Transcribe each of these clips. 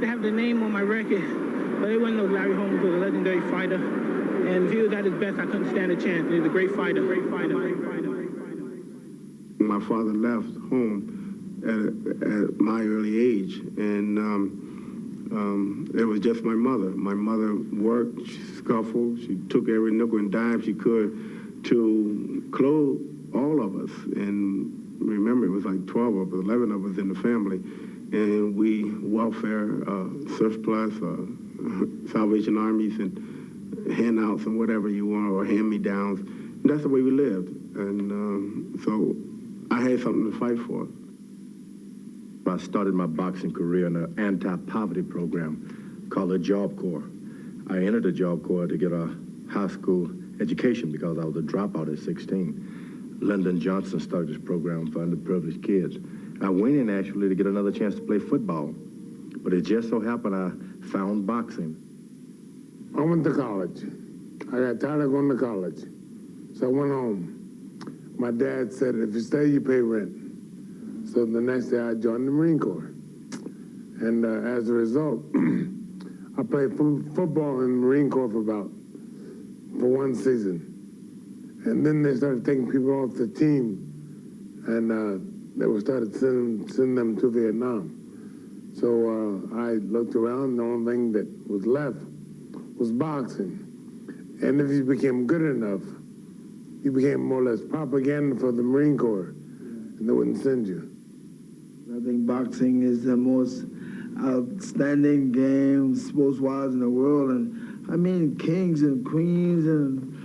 To have the name on my record, but it wasn't no Larry Holmes was a legendary fighter, and if he was at his best, I couldn't stand a chance. He was a great fighter, great fighter, great fighter. My father left home at my early age, and it was just my mother. My mother worked, she scuffled, she took every nickel and dime she could to clothe all of us. And remember, it was like 12 of us, 11 of us in the family. And we welfare, surplus, Salvation Armies, and handouts and whatever you want, or hand-me-downs. And that's the way we lived. And so I had something to fight for. I started my boxing career in an anti-poverty program called the Job Corps. I entered the Job Corps to get a high school education because I was a dropout at 16. Lyndon Johnson started this program for underprivileged kids. I went in actually to get another chance to play football, but it just so happened I found boxing. I went to college. I got tired of going to college, so I went home. My dad said, if you stay, you pay rent. So the next day I joined the Marine Corps. And as a result, I played football in the Marine Corps for one season. And then they started taking people off the team, and they were started sending them to Vietnam. So I looked around, the only thing that was left was boxing. And if you became good enough, you became more or less propaganda for the Marine Corps, and they wouldn't send you. I think boxing is the most outstanding game sports-wise in the world. And I mean, kings and queens and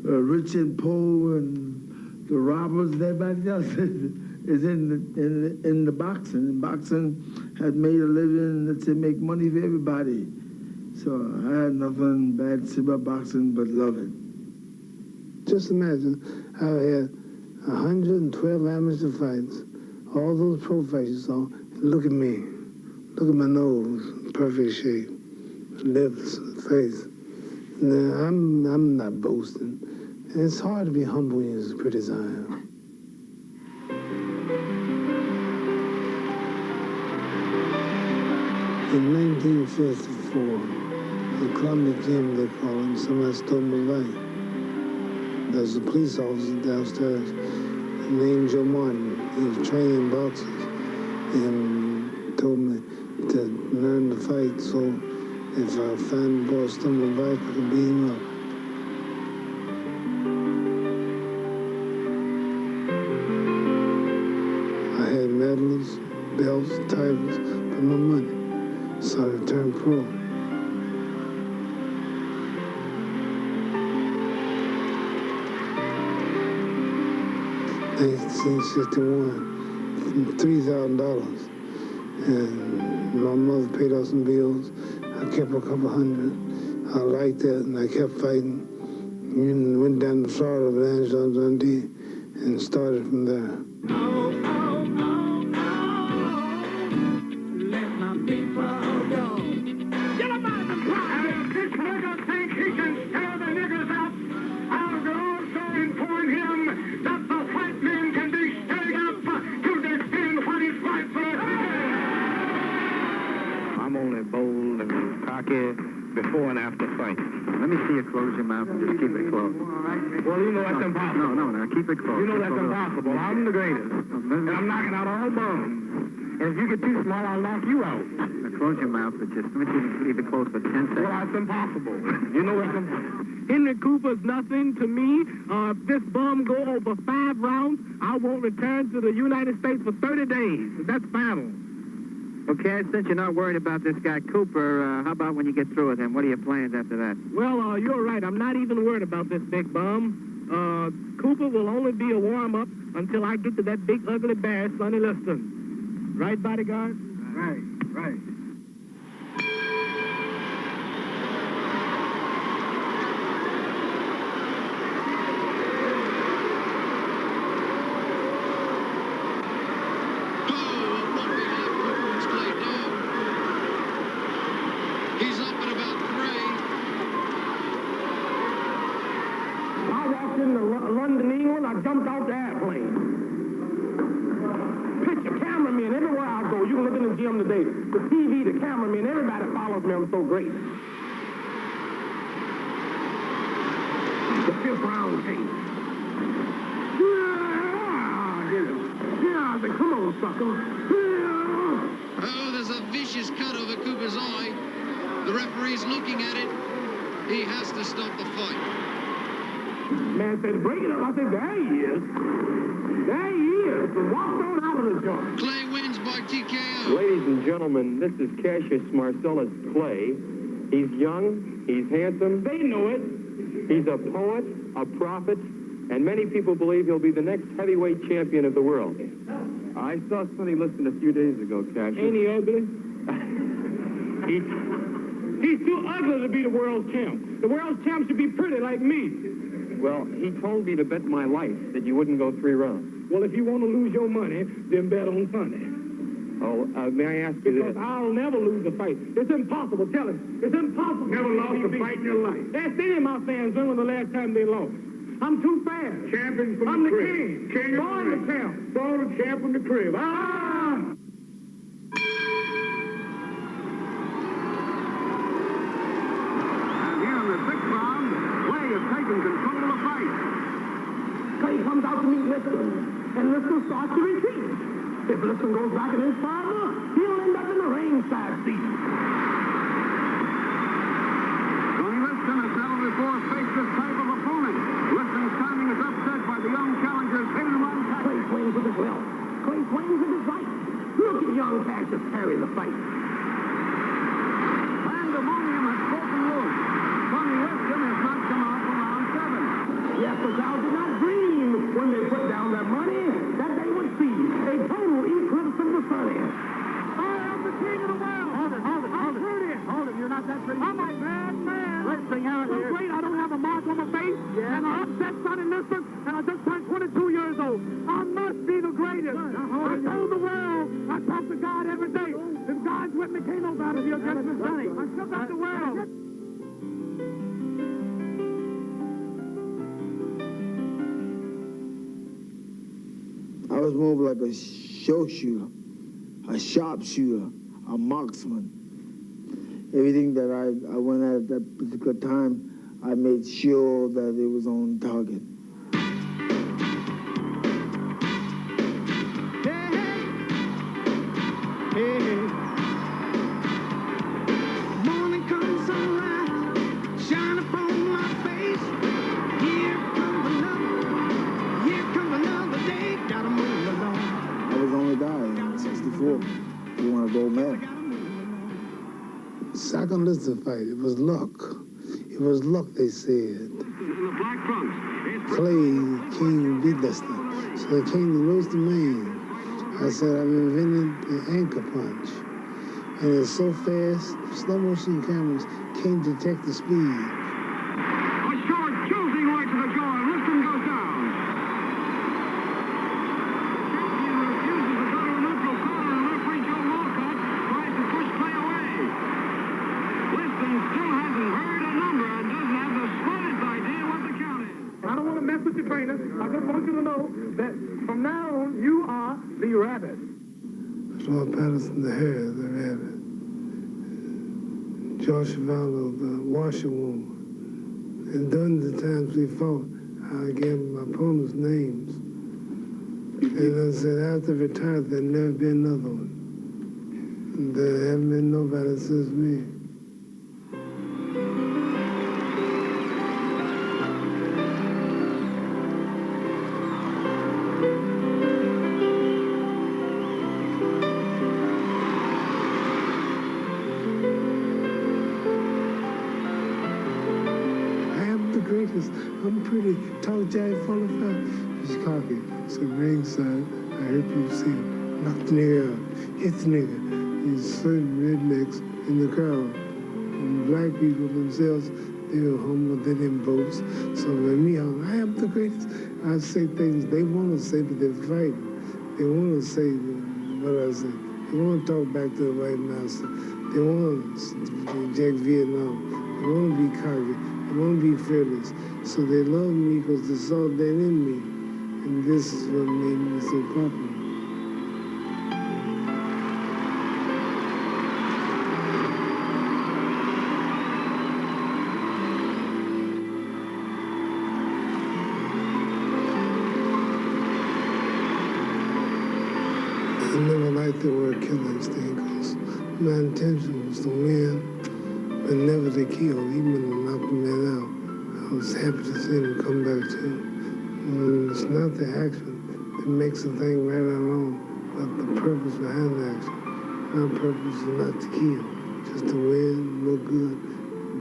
rich and poor and the robbers and everybody else is in the boxing. And boxing has made a living to make money for everybody. So I had nothing bad to say about boxing but love it. Just imagine how I had 112 amateur fights, all those pro fights you saw. Look at me. Look at my nose, perfect shape. lives faith. Now, I'm not boasting. It's hard to be humble when you're as pretty as I am. In 1954, the Columbia came, they call him, somebody stole my life. There was a police officer downstairs named Joe Martin. He was training boxers and told me to learn to fight, so if I find the boy stole my life, I could beat him up. I had medals, belts, titles for my money. So I turned pro. 1961, $3,000. And my mother paid off some bills. I kept a couple hundred. I liked that, and I kept fighting. And went down to Florida with Angela Dundee and started from there. Before and after fight. Let me see you close your mouth and just keep it closed. Well, you know that's impossible. No, keep it closed. You know that's impossible. I'm the greatest. And I'm knocking out all bones. And if you get too small, I'll knock you out. Now close your mouth, but just let me leave it closed for 10 seconds. Well, that's impossible. You know that's impossible. Henry Cooper's nothing to me. If this bum go over 5 rounds, I won't return to the United States for 30 days. That's final. Okay, since you're not worried about this guy Cooper, how about when you get through with him? What are your plans after that? Well, you're right. I'm not even worried about this big bum. Cooper will only be a warm-up until I get to that big, ugly bear, Sonny Liston. Right, bodyguard? Right. London, England, I jumped off the airplane. Picture, cameramen, everywhere I go. You can look in the gym today. The TV, the cameramen, everybody follows me. I'm so great. The 5th round came. Yeah, I said, come on, sucker. Oh, there's a vicious cut over Cooper's eye. The referee's looking at it. He has to stop the fight. Man said, break it up. I said, there he is. There he is. And walked on out of the joint. Clay wins by TKO. Ladies and gentlemen, this is Cassius Marcellus Clay. He's young, he's handsome. They know it. He's a poet, a prophet, and many people believe he'll be the next heavyweight champion of the world. I saw Sonny Liston a few days ago, Cassius. Ain't he ugly? He's too ugly to be the world champ. The world champ should be pretty like me. Well, he told me to bet my life that you wouldn't go 3 rounds. Well, if you want to lose your money, then bet on Sunday. Oh, may I ask you Because this? I'll never lose a fight. It's impossible. Tell him. It's impossible. Never lost a fight in your life. Ask any of my fans when was the last time they lost. I'm too fast. Champion from I'm the the crib. king. Born the champ. Born the champ from the crib. Ah! And here in the 6th round, Clay is taking control of the fight. Clay comes out to meet Liston, and Liston starts to retreat. If Liston goes back in his farmer, he'll end up in the ringside seat. Sonny Liston has never before faced this type of opponent. Liston's timing is upset by the young challenger's hit-and-run tactics. Clay swings with his left. Clay swings with his right. Look at young Cassius carry the fight. Pandemonium has broken loose. Sonny Liston has not come out from round 7. Yes, but thou did not dream when they put down their money that they would see a total eclipse of the sun. I am the king of the world. Hold it. Hold it. You're not that pretty. I'm a bad man. Let's sing out here. So great, I don't have a mark on my face. Yeah. And I upset Sonny Liston, and I just turned 22 years old. I must be the greatest. I told the world. I talk to God every day. If God's with me, can't no about if you're just as sunny. I shook up the world. I was more like a show shooter, a sharpshooter, a marksman. Everything that I went at that particular time, I made sure that it was on target. Morning comes sunrise, shine upon my face. Here comes another day. Gotta move along. I was the only guy in '64 who won a gold medal. Second list of fight, it was luck. It was luck, they said. Clay came beat Lester. So they came to roast the man. I said, I've invented the anchor punch. And it's so fast, slow motion cameras can't detect the speed. A short, jousting right to the jaw, and Liston goes down. Champion refuses to go to a neutral corner, and referee Joe Walcott tries to push Clay away. Liston still hasn't heard a number and doesn't have the slightest idea what the count is. I don't want to mess with your trainer. I just want you to know that from now on, you are the rabbit. Lord Patterson, the hare, the rabbit. George Cavallo, the washerwoman. And during the times we fought, I gave my opponents names. And I said, after I retired, there'll never be another one. And there haven't been nobody since me. I'm pretty, tall, Jack, full of fat. He's cocky. So ringside, I heard people say, knock the nigga out, hit the nigga. These certain rednecks in the crowd. And black people themselves, they were homeless, they didn't boast. So when me, I am the greatest. I say things they want to say, but they're fighting. They want to say what I say. They want to talk back to the white master. They want to reject Vietnam. They want to be cocky. They want to be fearless. So they love me because they saw that in me. And this is what made me so popular. I never liked the word killing thing because my intention was to win, but never to kill, even when I knocked the man out. I was happy to see him come back to. It's not the action that makes the thing right or wrong, but the purpose behind the action. My purpose is not to kill, just to win, look good,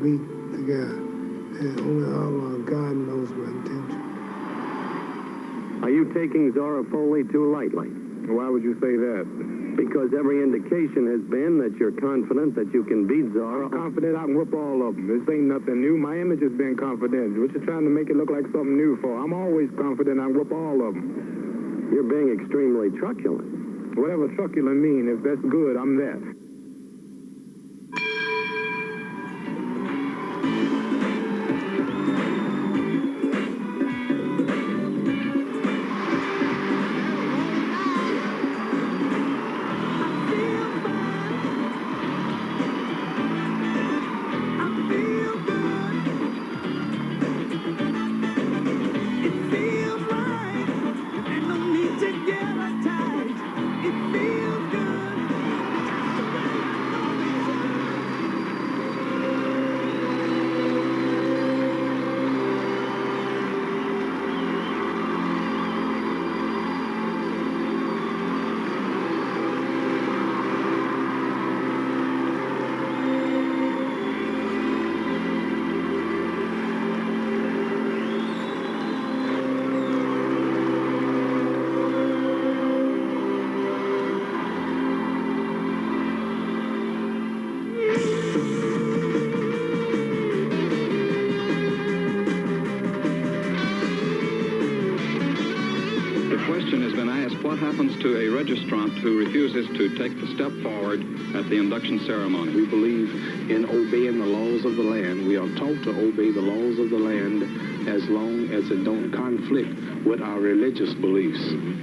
beat the guy. And only Allah, God knows my intention. Are you taking Zora Foley too lightly? Why would you say that? Because every indication has been that you're confident that you can beat Zora. I'm confident I can whip all of them. This ain't nothing new. My image has been confident. What you trying to make it look like something new for? I'm always confident I can whip all of them. You're being extremely truculent. Whatever truculent mean, if that's good, I'm that. what happens to a registrant who refuses to take the step forward at the induction ceremony? We believe in obeying the laws of the land. We are taught to obey the laws of the land as long as it don't conflict with our religious beliefs.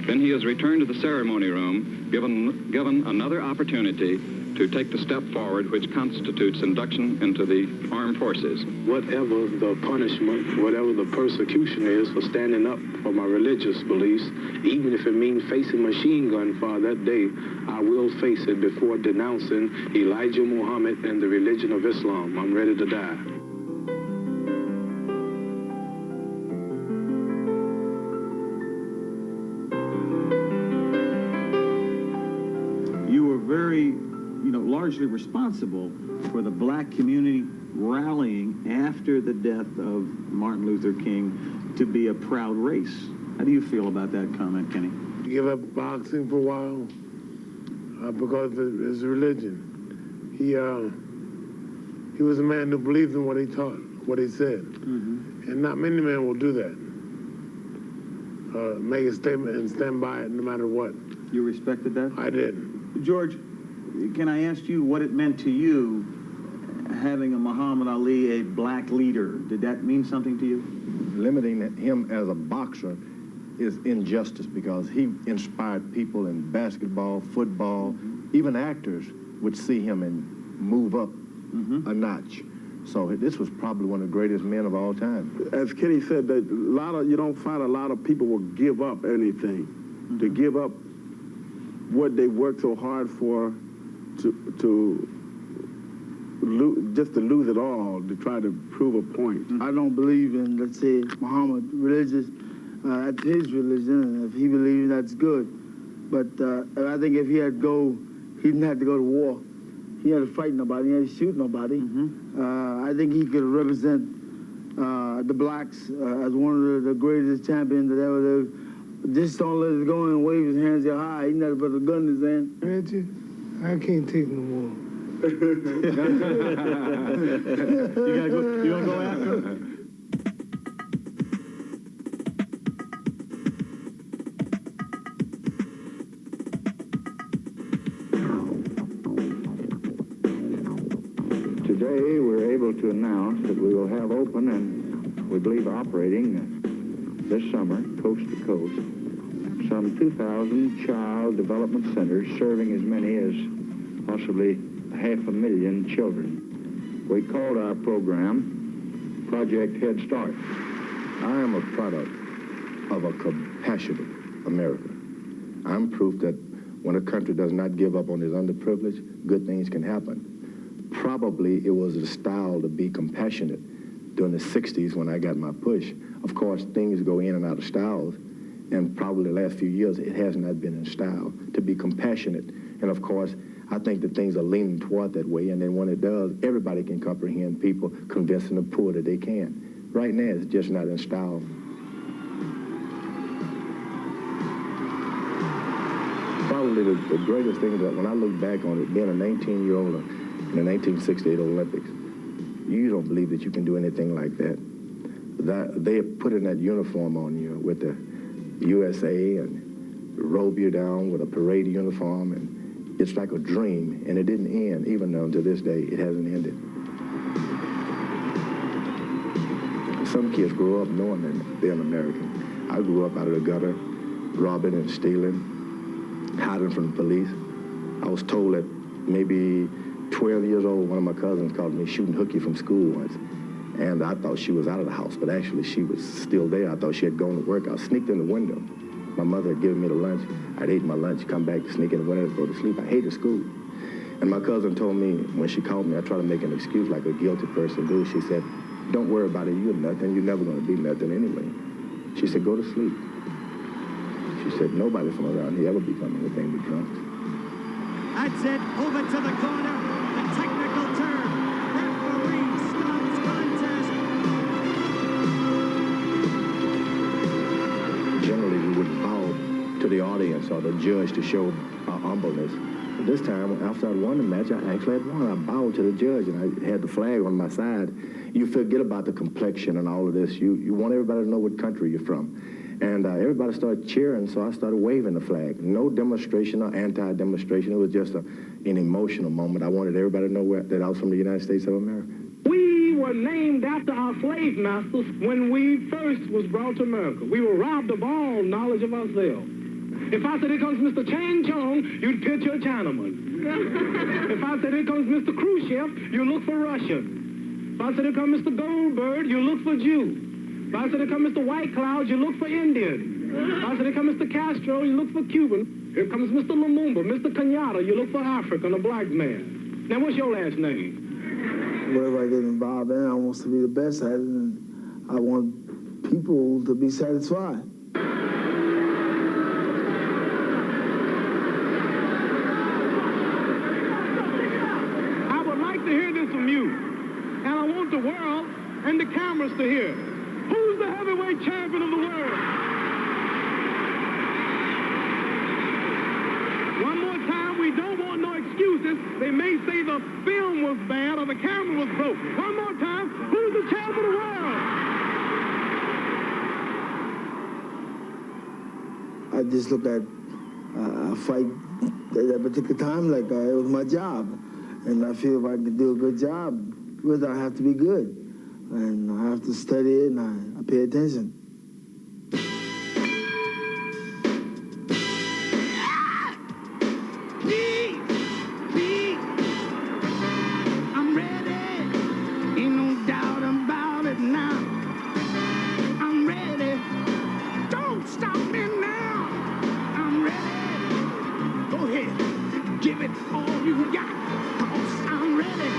Then he is returned to the ceremony room, given another opportunity to take the step forward which constitutes induction into the armed forces. Whatever the punishment, whatever the persecution is for standing up for my religious beliefs, even if it means facing machine gun fire that day, I will face it before denouncing Elijah Muhammad and the religion of Islam. I'm ready to die. You were very, largely responsible for the black community rallying after the death of Martin Luther King to be a proud race. How do you feel about that comment, Kenny? Give up boxing for a while because of his religion. He was a man who believed in what he taught, what he said. Mm-hmm. And not many men will do that. Make a statement and stand by it no matter what. You respected that? I did. George, can I ask you what it meant to you having a Muhammad Ali, a black leader? Did that mean something to you? Limiting him as a boxer is injustice because he inspired people in basketball, football, even actors would see him and move up a notch. So this was probably one of the greatest men of all time. As Kenny said, that you don't find a lot of people will give up anything, to give up what they worked so hard for, just to lose it all, to try to prove a point. I don't believe in, let's say, Muhammad religious. That's his religion, and if he believes that's good. But I think if he had go, he didn't have to go to war. He had to fight nobody. He had to shoot nobody. I think he could represent the blacks as one of the greatest champions that ever lived. Just don't let it go and wave his hands high. He never put a gun in his hand. Reggie, I can't take no more. You gonna go after him? Today, we're able to announce that we will have open and we believe operating this summer, coast to coast, some 2,000 child development centers serving as many as possibly 500,000 children. We called our program Project Head Start. I am a product of a compassionate America. I'm proof that when a country does not give up on its underprivileged, good things can happen. Probably it was the style to be compassionate during the 60s when I got my push. Of course, things go in and out of styles, and probably the last few years it has not been in style to be compassionate. And of course, I think that things are leaning toward that way, and then when it does, everybody can comprehend people, convincing the poor that they can. Right now, it's just not in style. Probably the greatest thing that when I look back on it, being a 19-year-old in the 1968 Olympics, you don't believe that you can do anything like that. They put in that uniform on you with the USA and robe you down with a parade uniform, and it's like a dream, and it didn't end, even though to this day it hasn't ended. Some kids grow up knowing that they're an American. I grew up out of the gutter, robbing and stealing, hiding from the police. I was told at maybe 12 years old, one of my cousins called me shooting hooky from school once. And I thought she was out of the house, but actually she was still there. I thought she had gone to work. I sneaked in the window. My mother had given me the lunch. I'd eaten my lunch, come back, sneak in the window, go to sleep. I hated school. And my cousin told me, when she called me, I tried to make an excuse like a guilty person do. She said, don't worry about it, you're nothing. You're never going to be nothing anyway. She said, go to sleep. She said, nobody from around here ever become anything but drunks. That's it, over to the corner. The technical term. Referee stops contest. Generally, we would bow to the audience or the judge to show our humbleness. But this time, after I won the match, I actually had won. I bowed to the judge, and I had the flag on my side. You forget about the complexion and all of this. You want everybody to know what country you're from. And everybody started cheering, so I started waving the flag. No demonstration or anti-demonstration. It was just an emotional moment. I wanted everybody to know that I was from the United States of America. We were named after our slave masters when we first was brought to America. We were robbed of all knowledge of ourselves. If I said, here comes Mr. Chang Chong, you'd picture a Chinaman. If I said, here comes Mr. Khrushchev, you look for Russian. If I said, here comes Mr. Goldberg, you look for Jew. If I said, here comes Mr. White Cloud, you look for Indian. If I said, here comes Mr. Castro, you look for Cuban. Here comes Mr. Lumumba, Mr. Kenyatta, you look for African, a black man. Now, what's your last name? Whatever I get involved in, I want to be the best at it, and I want people to be satisfied. I would like to hear this from you, and I want the world and the cameras to hear. Who's the heavyweight champion of the world? One more time, we don't want no excuses. They may say the film was bad or the camera was broke. One more time, who's the champ of the world? I just look at a fight at that particular time like it was my job. And I feel if I can do a good job with it, I have to be good. And I have to study it, and I pay attention. Give it all you got, 'cause I'm ready.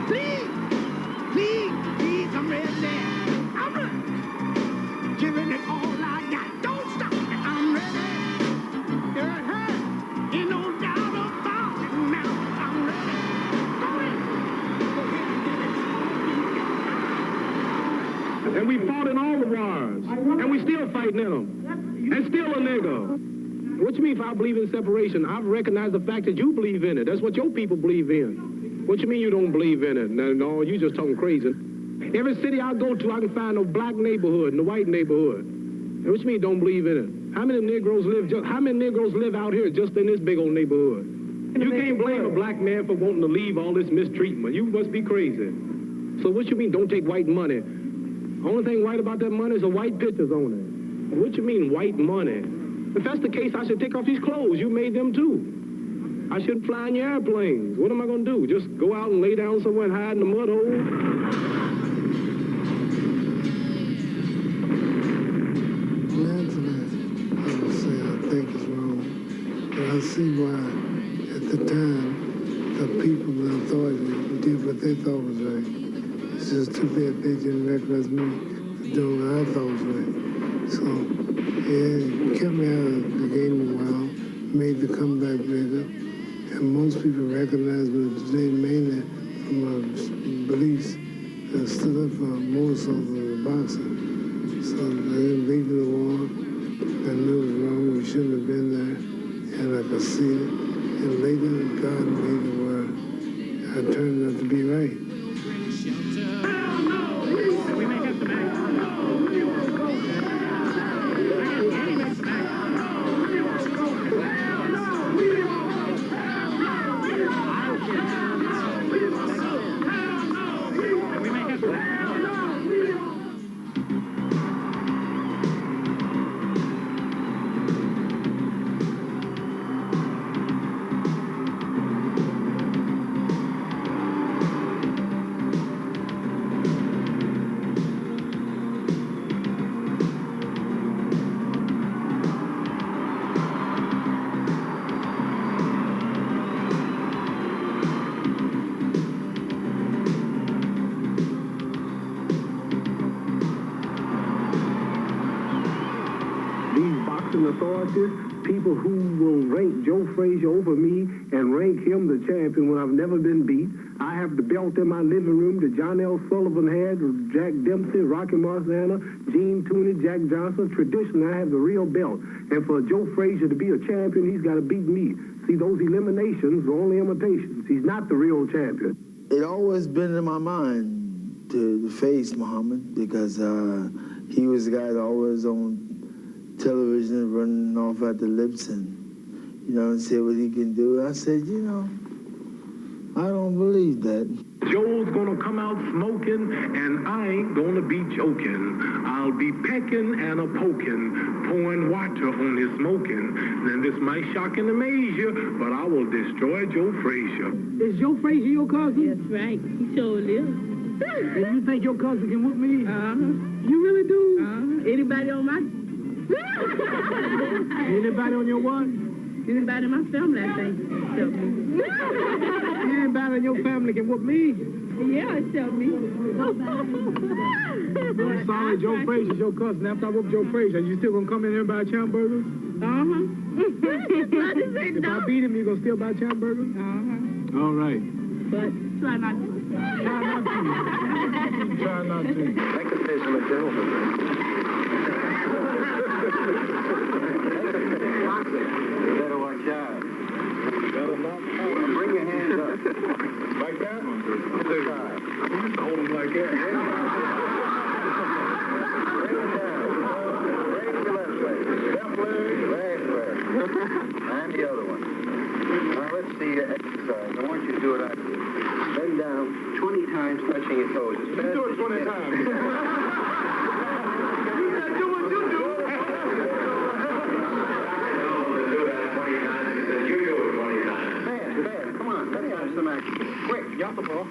Please, please, please, I'm ready. I'm ready. Giving it all I got. Don't stop. I'm ready. Ain't no doubt about it now. I'm ready. Go ahead. Go ahead and give it all you got. And we fought in all the wars. And we still fighting in them. And still a nigga. What you mean if I believe in separation? I recognize the fact that you believe in it. That's what your people believe in. What you mean you don't believe in it? No, you just talking crazy. Every city I go to, I can find a black neighborhood and a white neighborhood. And what you mean don't believe in it? How many Negroes live out here just in this big old neighborhood? You can't blame a black man for wanting to leave all this mistreatment. You must be crazy. So what you mean don't take white money? Only thing white about that money is the white pictures on it. What you mean white money? If that's the case, I should take off these clothes. You made them too. I shouldn't fly in your airplanes. What am I going to do? Just go out and lay down somewhere and hide in the mud hole? I would say I think it's wrong. But I see why, at the time, the people in authority did what they thought was right. It's just too bad they didn't recognize me for doing what I thought was right. So, yeah, it kept me out of the game a while, made the comeback bigger, and most people recognize me today mainly from my beliefs that stood up for more so than the boxing. So I didn't leave the war. I knew it was wrong. We shouldn't have been there, and I could see it. And later, God made it where I turned out to be right. Authorities, people who will rank Joe Frazier over me and rank him the champion when I've never been beat. I have the belt in my living room that John L. Sullivan had, Jack Dempsey, Rocky Marciano, Gene Tooney, Jack Johnson. Traditionally, I have the real belt. And for Joe Frazier to be a champion, he's got to beat me. See, those eliminations are only imitations. He's not the real champion. It always been in my mind to face Muhammad because he was the guy that always on television running off at the lips and, you know, and said what he can do. I said, you know, I don't believe that. Joe's gonna come out smoking, and I ain't gonna be joking. I'll be pecking and a poking, pouring water on his smoking. Then this might shock and amaze you, but I will destroy Joe Frazier. Is Joe Frazier your cousin? That's right. He sure is. And you think your cousin can whoop me? Uh-huh. You really do? Uh-huh. Anybody on my... Anybody on your what? Anybody in my family, I think, except me. Anybody in your family can whoop me? Yeah, except me. I'm sorry, Joe Frazier's your cousin. After I whoop Joe Frazier, you still gonna come in here and buy champ burgers? If I beat him, you gonna still buy champ burgers? All right. But try not to. Try not to. Try not to. I could say some gentlemen. You better watch out. Bring your hands up. Like that? You used to hold him like that. Bring it down. Raise the left leg. Left leg. Left leg. And the other one. Now let's see your exercise. I want you to do it after this. Bend down 20 times, touching your toes. You do it 20 times. You gotta do what you do. Come on, let's have some action. Quick, jump the ball.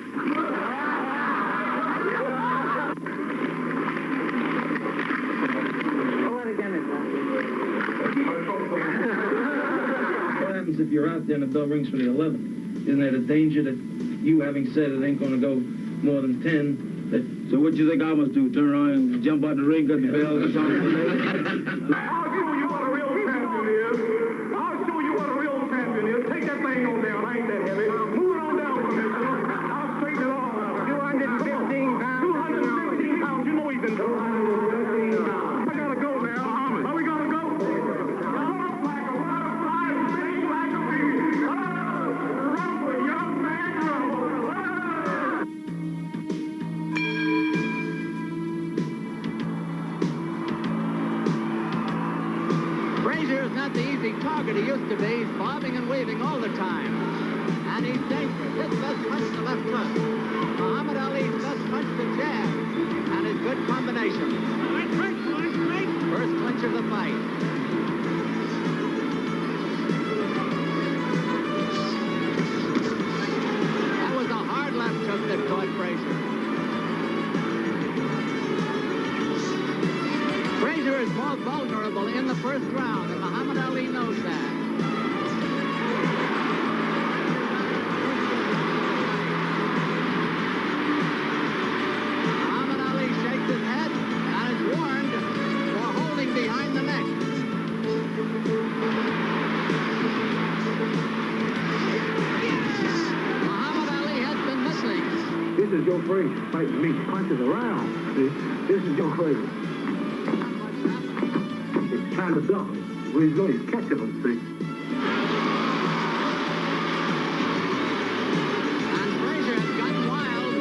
What happens if you're out there and the bell rings for the 11th? Isn't there a danger that you, having said it ain't going to go more than 10? So what do you think I must do? Turn around and jump out the ring, cut the bell, or something? I'll show you what a real champion is. I'll show you what a real champion is. Take that thing on down. I ain't that heavy. Move it on down, Commissioner. I'll straighten it all out. 215 pounds. 215 pounds. You know he's in 215 pounds. I gotta go now. Are we gonna go? Like a butterfly, sing like a bee. Rumble, young man, rumble. Frazier is not the easy target he used to be. He's bobbing and weaving all the time. And he's dangerous. His best punch the left hook. Muhammad Ali's best punch the jab. And his good combination. First clinch of the fight. That was a hard left hook that caught Frazier. Frazier is more vulnerable in the first round, and Muhammad Ali knows that. Muhammad Ali shakes his head and is warned for holding behind the neck. Muhammad Ali has been missing. This is Joe Frazier fighting me. Punches around. See? This is Joe Frazier. He's trying to block him. What he's doing is catching him, see? And Frazier has gotten wild.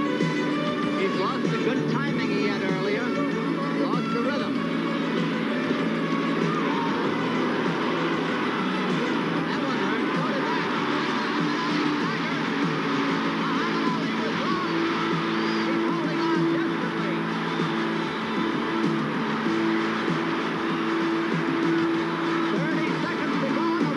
He's lost the good timing he had earlier. Lost the rhythm. That one hurt. So did that. Muhammad Ali was wrong. He's holding on desperately. 30 seconds to go in the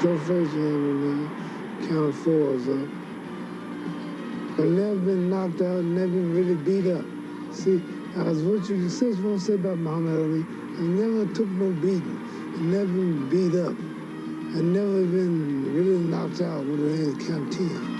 Joe Frazier handled me, count fours up. I've never been knocked out, never been really beat up. See, as what you said about Muhammad Ali, I never took no beating. I never been beat up. I never been really knocked out with a hand count 10.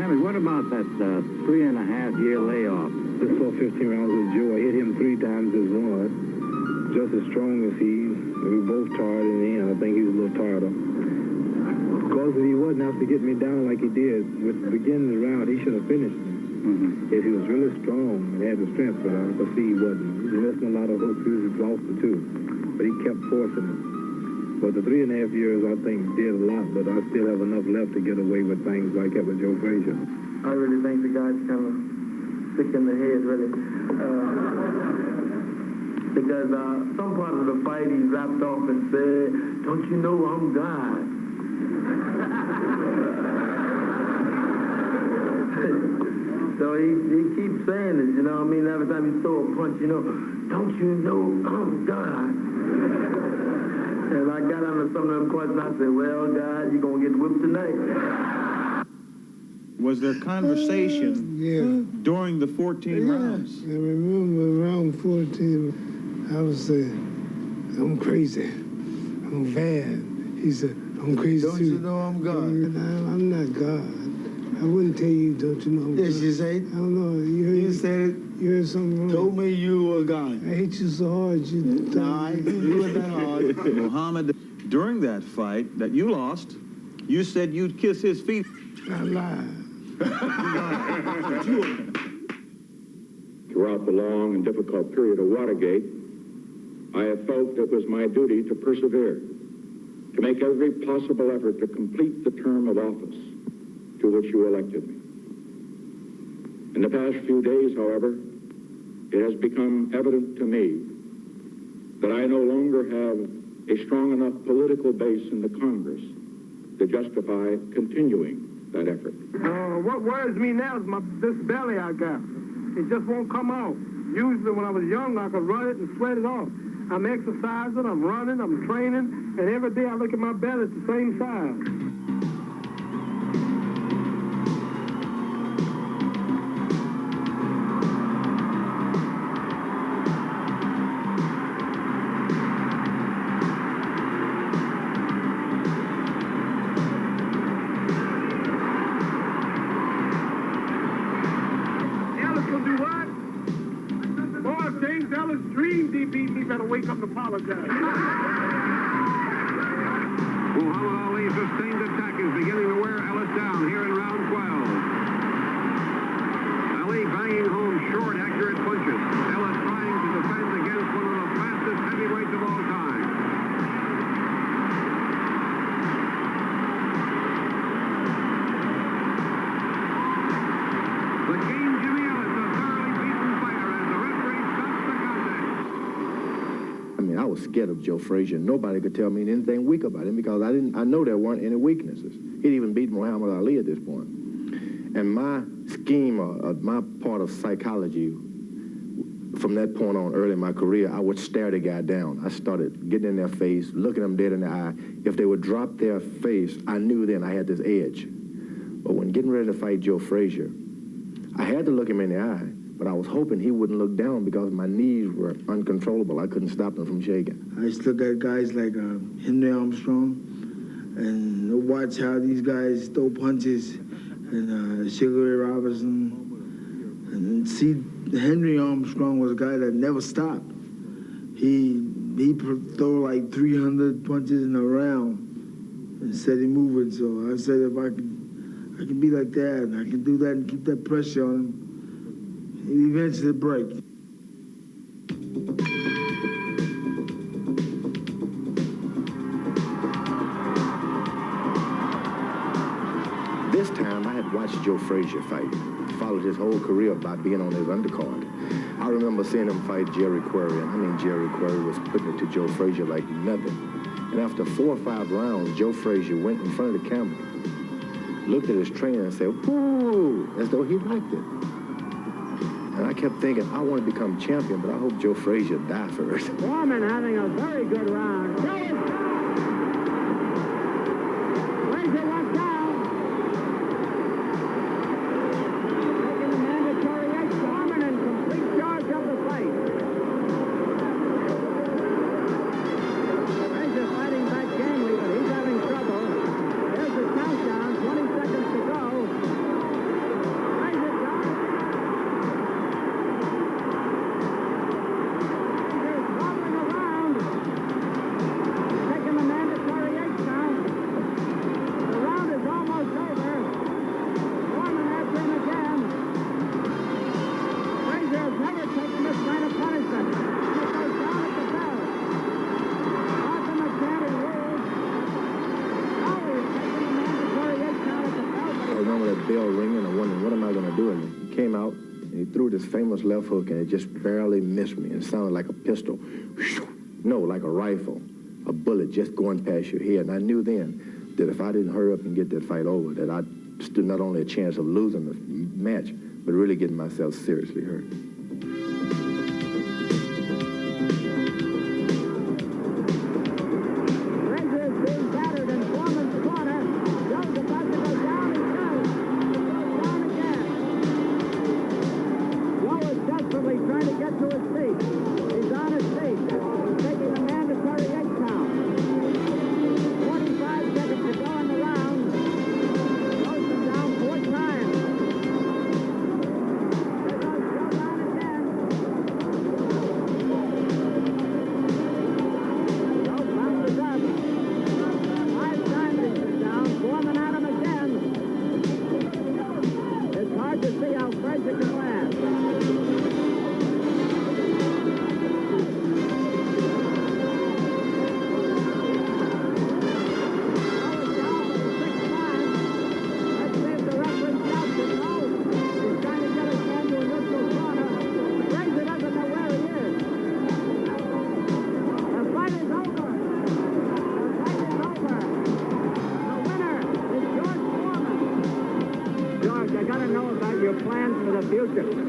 What about that 3.5-year layoff? Just saw 15 rounds with Joe. I hit him 3 times as one. Just as strong as he. We were both tired in the end. I think he was a little tired. Because if he wasn't out to get me down like he did with the beginning of the round, he should have finished me. If he was really strong and had the strength, but I could see he wasn't. He was missing a lot of hooks. He was exhausted too. But he kept forcing it. But the 3.5 years, I think, did a lot, but I still have enough left to get away with things like that with Joe Frazier. I really think the guy's kind of sick in the head, really. Because some part of the fight he rapped off and said, "Don't you know I'm God?" So he keeps saying it, you know what I mean? Every time he throw a punch, you know, "Don't you know I'm God?" And I got under some of them questions. I said, "Well, God, you're going to get whipped tonight." Was there conversation during the 14 rounds? I remember around 14, I was saying, "I'm crazy. I'm bad." He said, "I'm crazy Don't too." you know I'm God? I'm not God. I wouldn't tell you, "Don't you know I'm God?" Yes, you say. I don't know. You said it. You heard something wrong. Told me you were God. I hate you so hard. You wasn't that hard. Muhammad, during that fight that you lost, you said you'd kiss his feet. I lied. Throughout the long and difficult period of Watergate, I have felt it was my duty to persevere, to make every possible effort to complete the term of office to which you elected me. In the past few days, however, it has become evident to me that I no longer have a strong enough political base in the Congress to justify continuing that effort. What worries me now is this belly I got. It just won't come out. Usually when I was young, I could run it and sweat it off. I'm exercising, I'm running, I'm training, and every day I look at my belly, it's the same size. Wake up and apologize. Muhammad Ali's sustained attack is beginning to wear Ellis down here in round 12. Ali banging home short, accurate punches. Ellis trying to defend against one of the fastest heavyweights of all time. The game, Jimmy Ellis, a thoroughly beaten fighter as the referee stops the contest. I mean, I was scared of Joe Frazier. Nobody could tell me anything weak about him because I know there weren't any weaknesses. He'd even beat Muhammad Ali at this point. And my scheme, or my part of psychology, from that point on early in my career, I would stare the guy down. I started getting in their face, looking them dead in the eye. If they would drop their face, I knew then I had this edge. But when getting ready to fight Joe Frazier, I had to look him in the eye. But I was hoping he wouldn't look down because my knees were uncontrollable. I couldn't stop them from shaking. I used to look at guys like Henry Armstrong and watch how these guys throw punches, and Sugar Ray Robinson, and see Henry Armstrong was a guy that never stopped. He throw like 300 punches in a round, and steady moving. So I said if I can be like that, and I can do that and keep that pressure on him, he'll eventually break. This time, I had watched Joe Frazier fight, followed his whole career by being on his undercard. I remember seeing him fight Jerry Quarry, and I mean Jerry Quarry was putting it to Joe Frazier like nothing. And after 4 or 5 rounds, Joe Frazier went in front of the camera, looked at his trainer and said, "Whoa," as though he liked it. And I kept thinking, I want to become champion, but I hope Joe Frazier die first. Foreman having a very good round. Joe is down. Frazier went down. Taking the mandatory edge. Foreman in complete charge of the fight. Frazier fighting back gamely, but he's having trouble. There's the countdown. 20 seconds to go. Frazier down. Bell ringing, I wondered, what am I going to do? And he came out, and he threw this famous left hook, and it just barely missed me. It sounded like a pistol. No, like a rifle. A bullet just going past your head. And I knew then that if I didn't hurry up and get that fight over, that I stood not only a chance of losing the match, but really getting myself seriously hurt.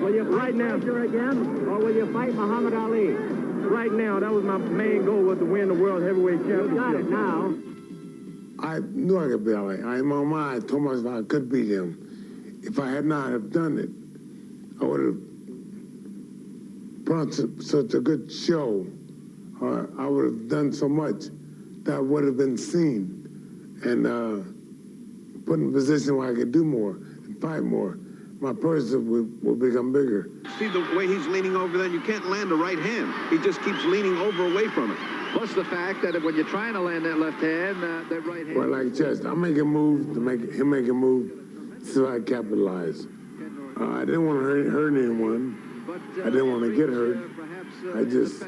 Will you fight now again, or will you fight Muhammad Ali? Right now, that was my main goal, was to win the World Heavyweight Championship. You got it now. I knew I could beat Ali. In my mind, I told myself I could beat him. If I had not have done it, I would have put on such a good show. I would have done so much that would have been seen and put in a position where I could do more and fight more. My person will become bigger. See the way he's leaning over there, you can't land the right hand. He just keeps leaning over away from it. Plus the fact that when you're trying to land that left hand, that right hand... Well, like chess, I make a move to make him make a move so I capitalize. I didn't want to hurt anyone. I didn't want to get hurt. I just...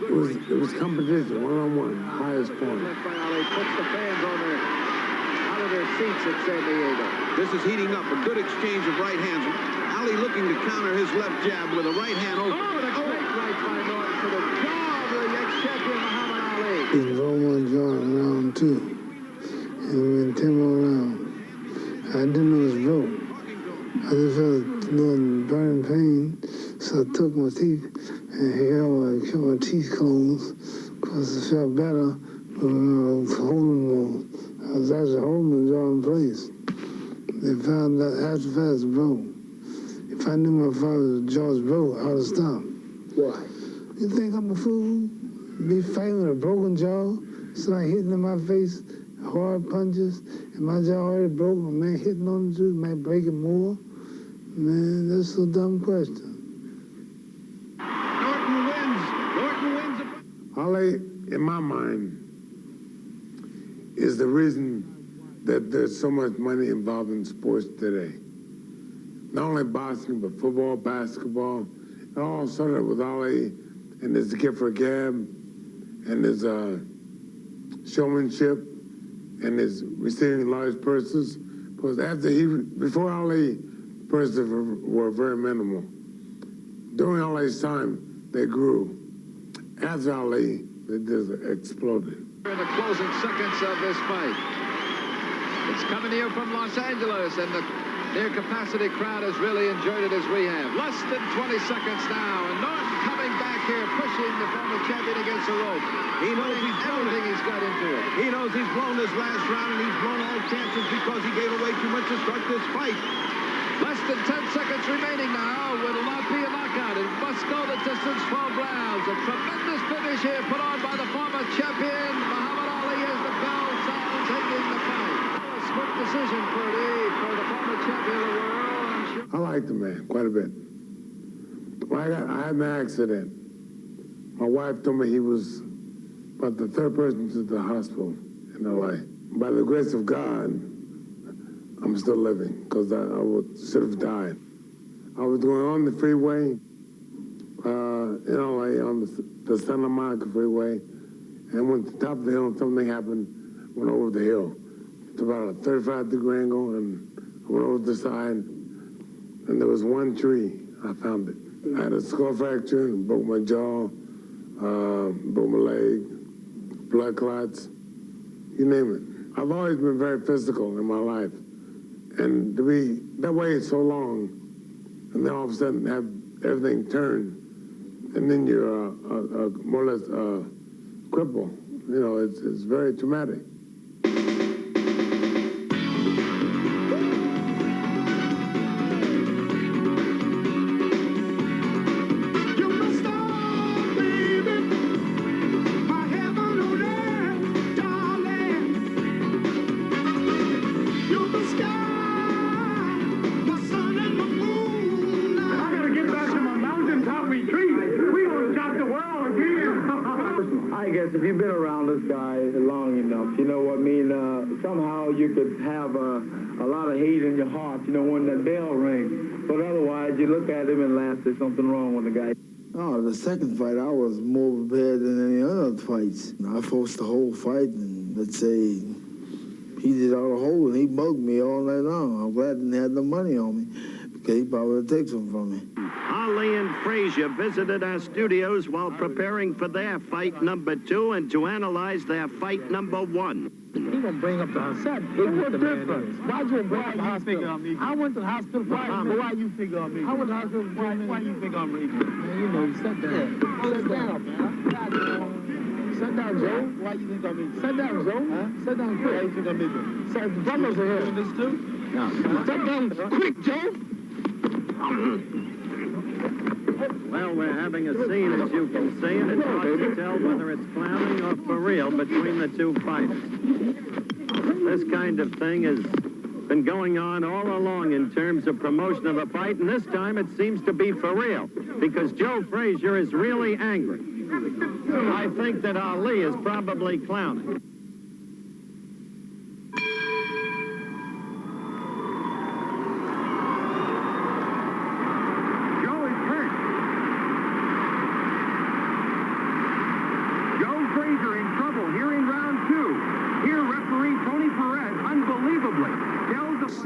It was competition, one-on-one, highest point. Left by Ali puts the fans on out of their seats at San Diego. This is heating up. A good exchange of right hands. Ali looking to counter his left jab with a right hand over. Oh, and a great right by Norton to the jaw of the ex-champion Muhammad Ali. He's rolling jaw round 2. And we went 10 more rounds. I didn't know it was broke. I just felt a little burning pain, so I took my teeth and kept my teeth closed because it felt better. But when I was holding them, I was actually holding the jaw in place. They found that after fast broke. If I knew my father's jaws broke, I would have stopped. Why? You think I'm a fool? Be fighting with a broken jaw? It's like hitting in my face, hard punches, and my jaw already broke, and man hitting on the truth might break it more. Man, that's a dumb question. Norton wins. Norton wins. Ali, in my mind, is the reason that there's so much money involved in sports today. Not only boxing, but football, basketball. It all started with Ali and his gift for gab and his showmanship and his receiving large purses. Because before Ali, purses were very minimal. During Ali's time, they grew. After Ali, they just exploded. In the closing seconds of this fight. It's coming here from Los Angeles, and the near-capacity crowd has really enjoyed it as we have. Less than 20 seconds now, and Norton coming back here, pushing the former champion against the rope. He knows he's blown everything he's got into it. He knows he's blown this last round, and he's blown all chances because he gave away too much to start this fight. Less than 10 seconds remaining now. Will not be a knockout. It must go the distance, 12 rounds. A tremendous finish here put on by the former champion, Muhammad Ali, as the bell sounds ending the fight. A split decision for the former champion of the world. I like the man quite a bit. When I had an accident, my wife told me he was about the third person to the hospital in L.A. By the grace of God, I'm still living, because I should have died. I was going on the freeway in L.A. on the Santa Monica freeway, and went to the top of the hill, and something happened, went over the hill. It's about a 35-degree angle, and I went over the side, and there was one tree. I found it. I had a skull fracture, broke my jaw, broke my leg, blood clots, you name it. I've always been very physical in my life. And to be that way so long, and then all of a sudden have everything turn, and then you're more or less crippled. You know, it's very traumatic. If you've been around this guy long enough, you know what I mean, somehow you could have a lot of hate in your heart, you know, when that bell rings. But otherwise, you look at him and laugh, there's something wrong with the guy. Oh, the second fight, I was more prepared than any other fights. I forced the whole fight, and let's say he did all the whole, and he bugged me all night long. I'm glad he didn't have no money on me, because he probably would take some from me. Ali and Frazier visited our studios while preparing for their fight number 2 and to analyze their fight number 1. He gonna bring up the hospital. What's different? Why'd you go to the hospital? I went to the hospital for why you figure on me? I went to the hospital for why you figure on me? Man, you know, sit down. Sit down, man. Sit down, Joe. Why you think on me? Sit down, Joe. Huh? Sit down quick. Why you think on me? Sir, the fellows are here. This too? No. Sit down quick, Joe. Well, we're having a scene, as you can see, and it's hard to tell whether it's clowning or for real between the two fighters. This kind of thing has been going on all along in terms of promotion of a fight, and this time it seems to be for real, because Joe Frazier is really angry. I think that Ali is probably clowning.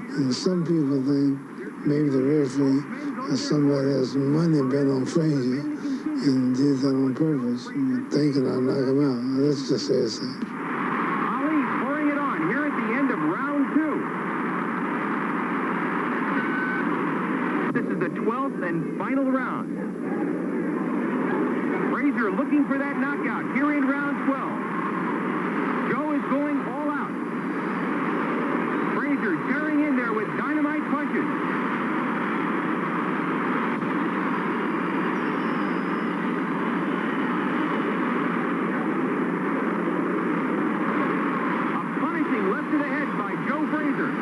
And some people think maybe the referee or somebody has some money bet on Frazier and did that on purpose, thinking I'll knock him out. That's just as Ali pouring it on here at the end of round 2. This is the 12th and final round. Frazier looking for that knockout here in round 12. Joe is going all out. Frazier tearing in there with dynamite punches. A punishing left to the head by Joe Frazier.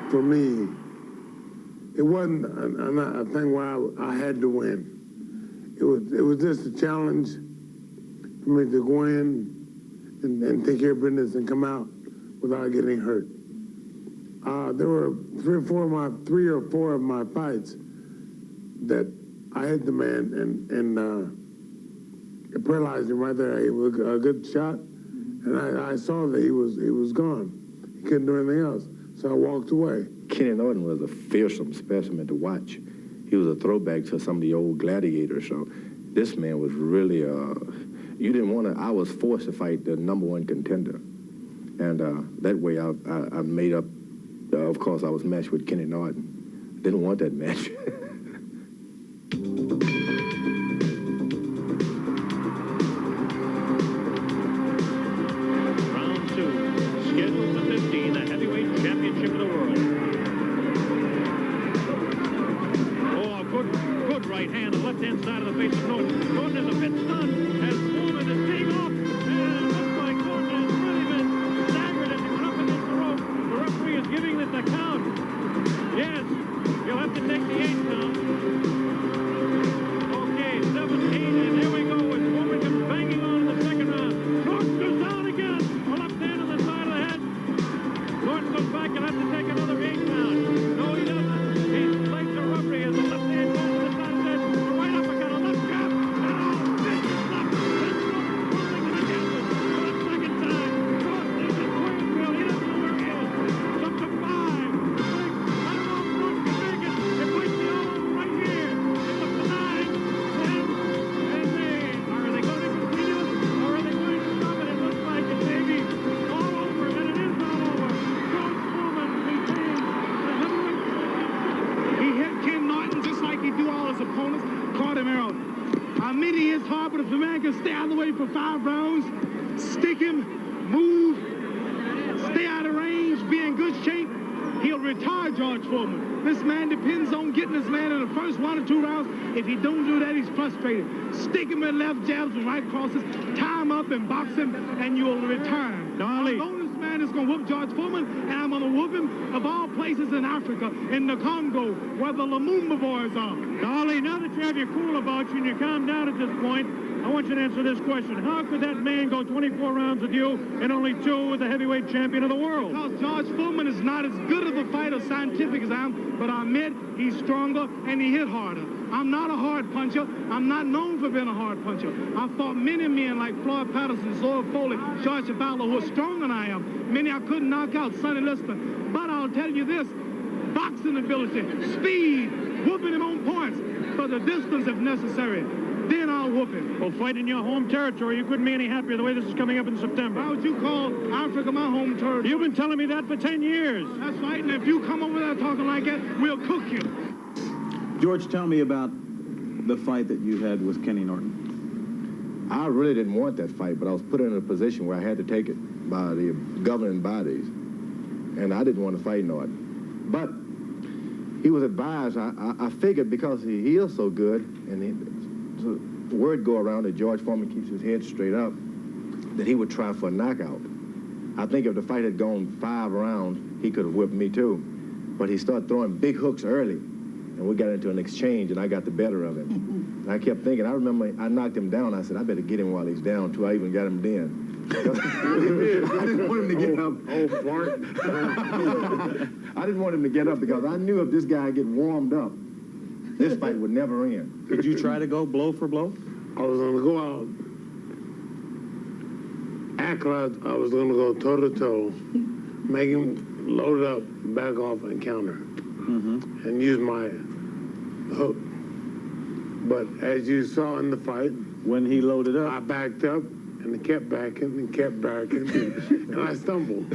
for me, it wasn't a thing where I had to win. It was just a challenge for me to go in and take care of business and come out without getting hurt. There were three or four of my fights that I hit the man and it paralyzed him right there. It was a good shot, and I saw that he was gone. He couldn't do anything else, so I walked away. Kenny Norton was a fearsome specimen to watch. He was a throwback to some of the old gladiators. So this man was really, you didn't want to, I was forced to fight the #1 contender. And that way I made up, of course, I was matched with Kenny Norton. Didn't want that match. Round 2, scheduled for 15, the heavyweight championship of the world. Oh, good right hand, the left-hand side of the face of Norton. Norton is a bit stunned as Foreman is teeing off, and it looks like Norton has really been staggered as he went up against the rope. The referee is giving this a count. Yes, you'll have to take the 8 count. Okay, 7, 8, and here we go as Foreman comes banging on in the second round. Norton goes down again, a left hand on the side of the head. Norton goes back and has to take another 8 count. No, he doesn't. He's late to referee as the left hand goes to the side of the head. The right uppercut, a left jab, and a big left. That's Norton rolling to the canvas for the second time. Norton is in Queensville. He doesn't know where he is. It's up to 5, 6. I don't know if Norton can make it. It might be all over right here. It's up to 9, 10, and are they going to continue or are they going to stop it? It looks like it may be all over, and it is all over. George Foreman retains the heavyweight. He hit Ken Norton just like he do all his opponents, caught him out. I mean, he is hard, but if the man can stay out of the way for 5 rounds, stick him, move, stay out of range, be in good shape, he'll retire George Foreman. This man depends on getting this man in the first 1 or 2 rounds. If he don't do that, he's frustrated. Stick him with left jabs and right crosses, tie him up and box him, and you'll retire him. Dolly. I know this man is going to whoop George Foreman, and I'm going to whoop him of all places in Africa, in the Congo, where the Lumumba boys are. Dolly, now that you have your cool about you and you calm down at this point, I want you to answer this question. How could that man go 24 rounds with you and only 2 with the heavyweight champion of the world? Because George Foreman is not as good of a fighter scientific as I am, but I admit he's stronger and he hit harder. I'm not a hard puncher. I'm not known for being a hard puncher. I fought many men like Floyd Patterson, Zoe Foley, George Cavallo, who are stronger than I am. Many I couldn't knock out, Sonny Liston. But I'll tell you this, boxing ability, speed, whooping him on points, for the distance if necessary. Then I'll whoop him. Well, fight in your home territory. You couldn't be any happier the way this is coming up in September. Why would you call Africa my home territory? You've been telling me that for 10 years. That's right, and if you come over there talking like that, we'll cook you. George, tell me about the fight that you had with Kenny Norton. I really didn't want that fight, but I was put in a position where I had to take it by the governing bodies. And I didn't want to fight Norton. But he was advised, I figured because he is so good, and the word go around that George Foreman keeps his head straight up, that he would try for a knockout. I think if the fight had gone 5 rounds, he could have whipped me too. But he started throwing big hooks early, and we got into an exchange, and I got the better of him. And I kept thinking, I remember I knocked him down. I said, I better get him while he's down, too. I even got him then. I didn't want him to get up. Oh, fart. I didn't want him to get up because I knew if this guy get warmed up, this fight would never end. Did you try to go blow for blow? I was going to go out, act like I was going to go toe-to-toe, make him load up, back off, and counter, and use my hook. But as you saw in the fight, when he loaded up, I backed up, and he kept backing, and kept backing, and I stumbled.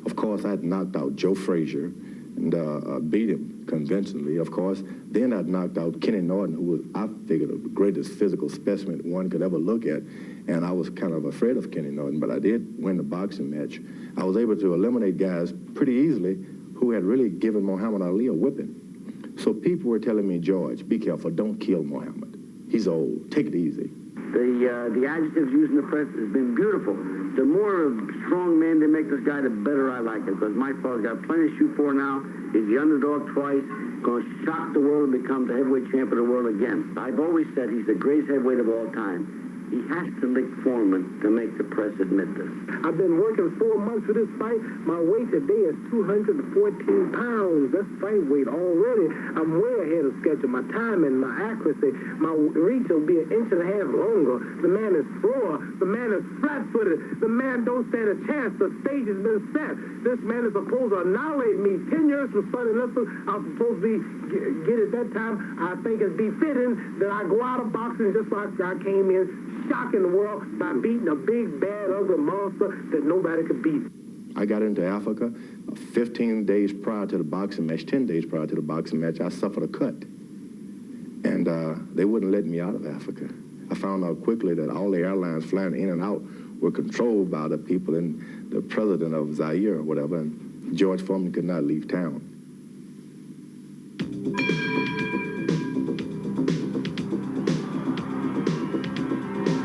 Of course, I had knocked out Joe Frazier and beat him convincingly, of course. Then I'd knocked out Kenny Norton, who was, I figured, the greatest physical specimen one could ever look at. And I was kind of afraid of Kenny Norton, but I did win the boxing match. I was able to eliminate guys pretty easily who had really given Muhammad Ali a whipping. So people were telling me, George, be careful, don't kill Muhammad. He's old, take it easy. The adjectives used in the press has been beautiful. The more strong man they make this guy, the better I like it, because my fellow's got plenty to shoot for now. He's the underdog twice, going to shock the world and become the heavyweight champion of the world again. I've always said he's the greatest heavyweight of all time. He has to lick Foreman to make the press admit this. I've been working 4 months for this fight. My weight today is 214 pounds. That's fight weight already. I'm way ahead of schedule. My timing, my accuracy, my reach will be 1.5 inches longer. The man is slower. The man is flat-footed. The man don't stand a chance. The stage has been set. This man is supposed to annihilate me. 10 years from Sunday Listen, I was supposed to be get at that time. I think it's befitting that I go out of boxing just like I came in, shocking the world by beating a big, bad, ugly monster that nobody could beat. I got into Africa 15 days prior to the boxing match, 10 days prior to the boxing match. I suffered a cut, and they wouldn't let me out of Africa. I found out quickly that all the airlines flying in and out were controlled by the people and the president of Zaire or whatever, and George Foreman could not leave town.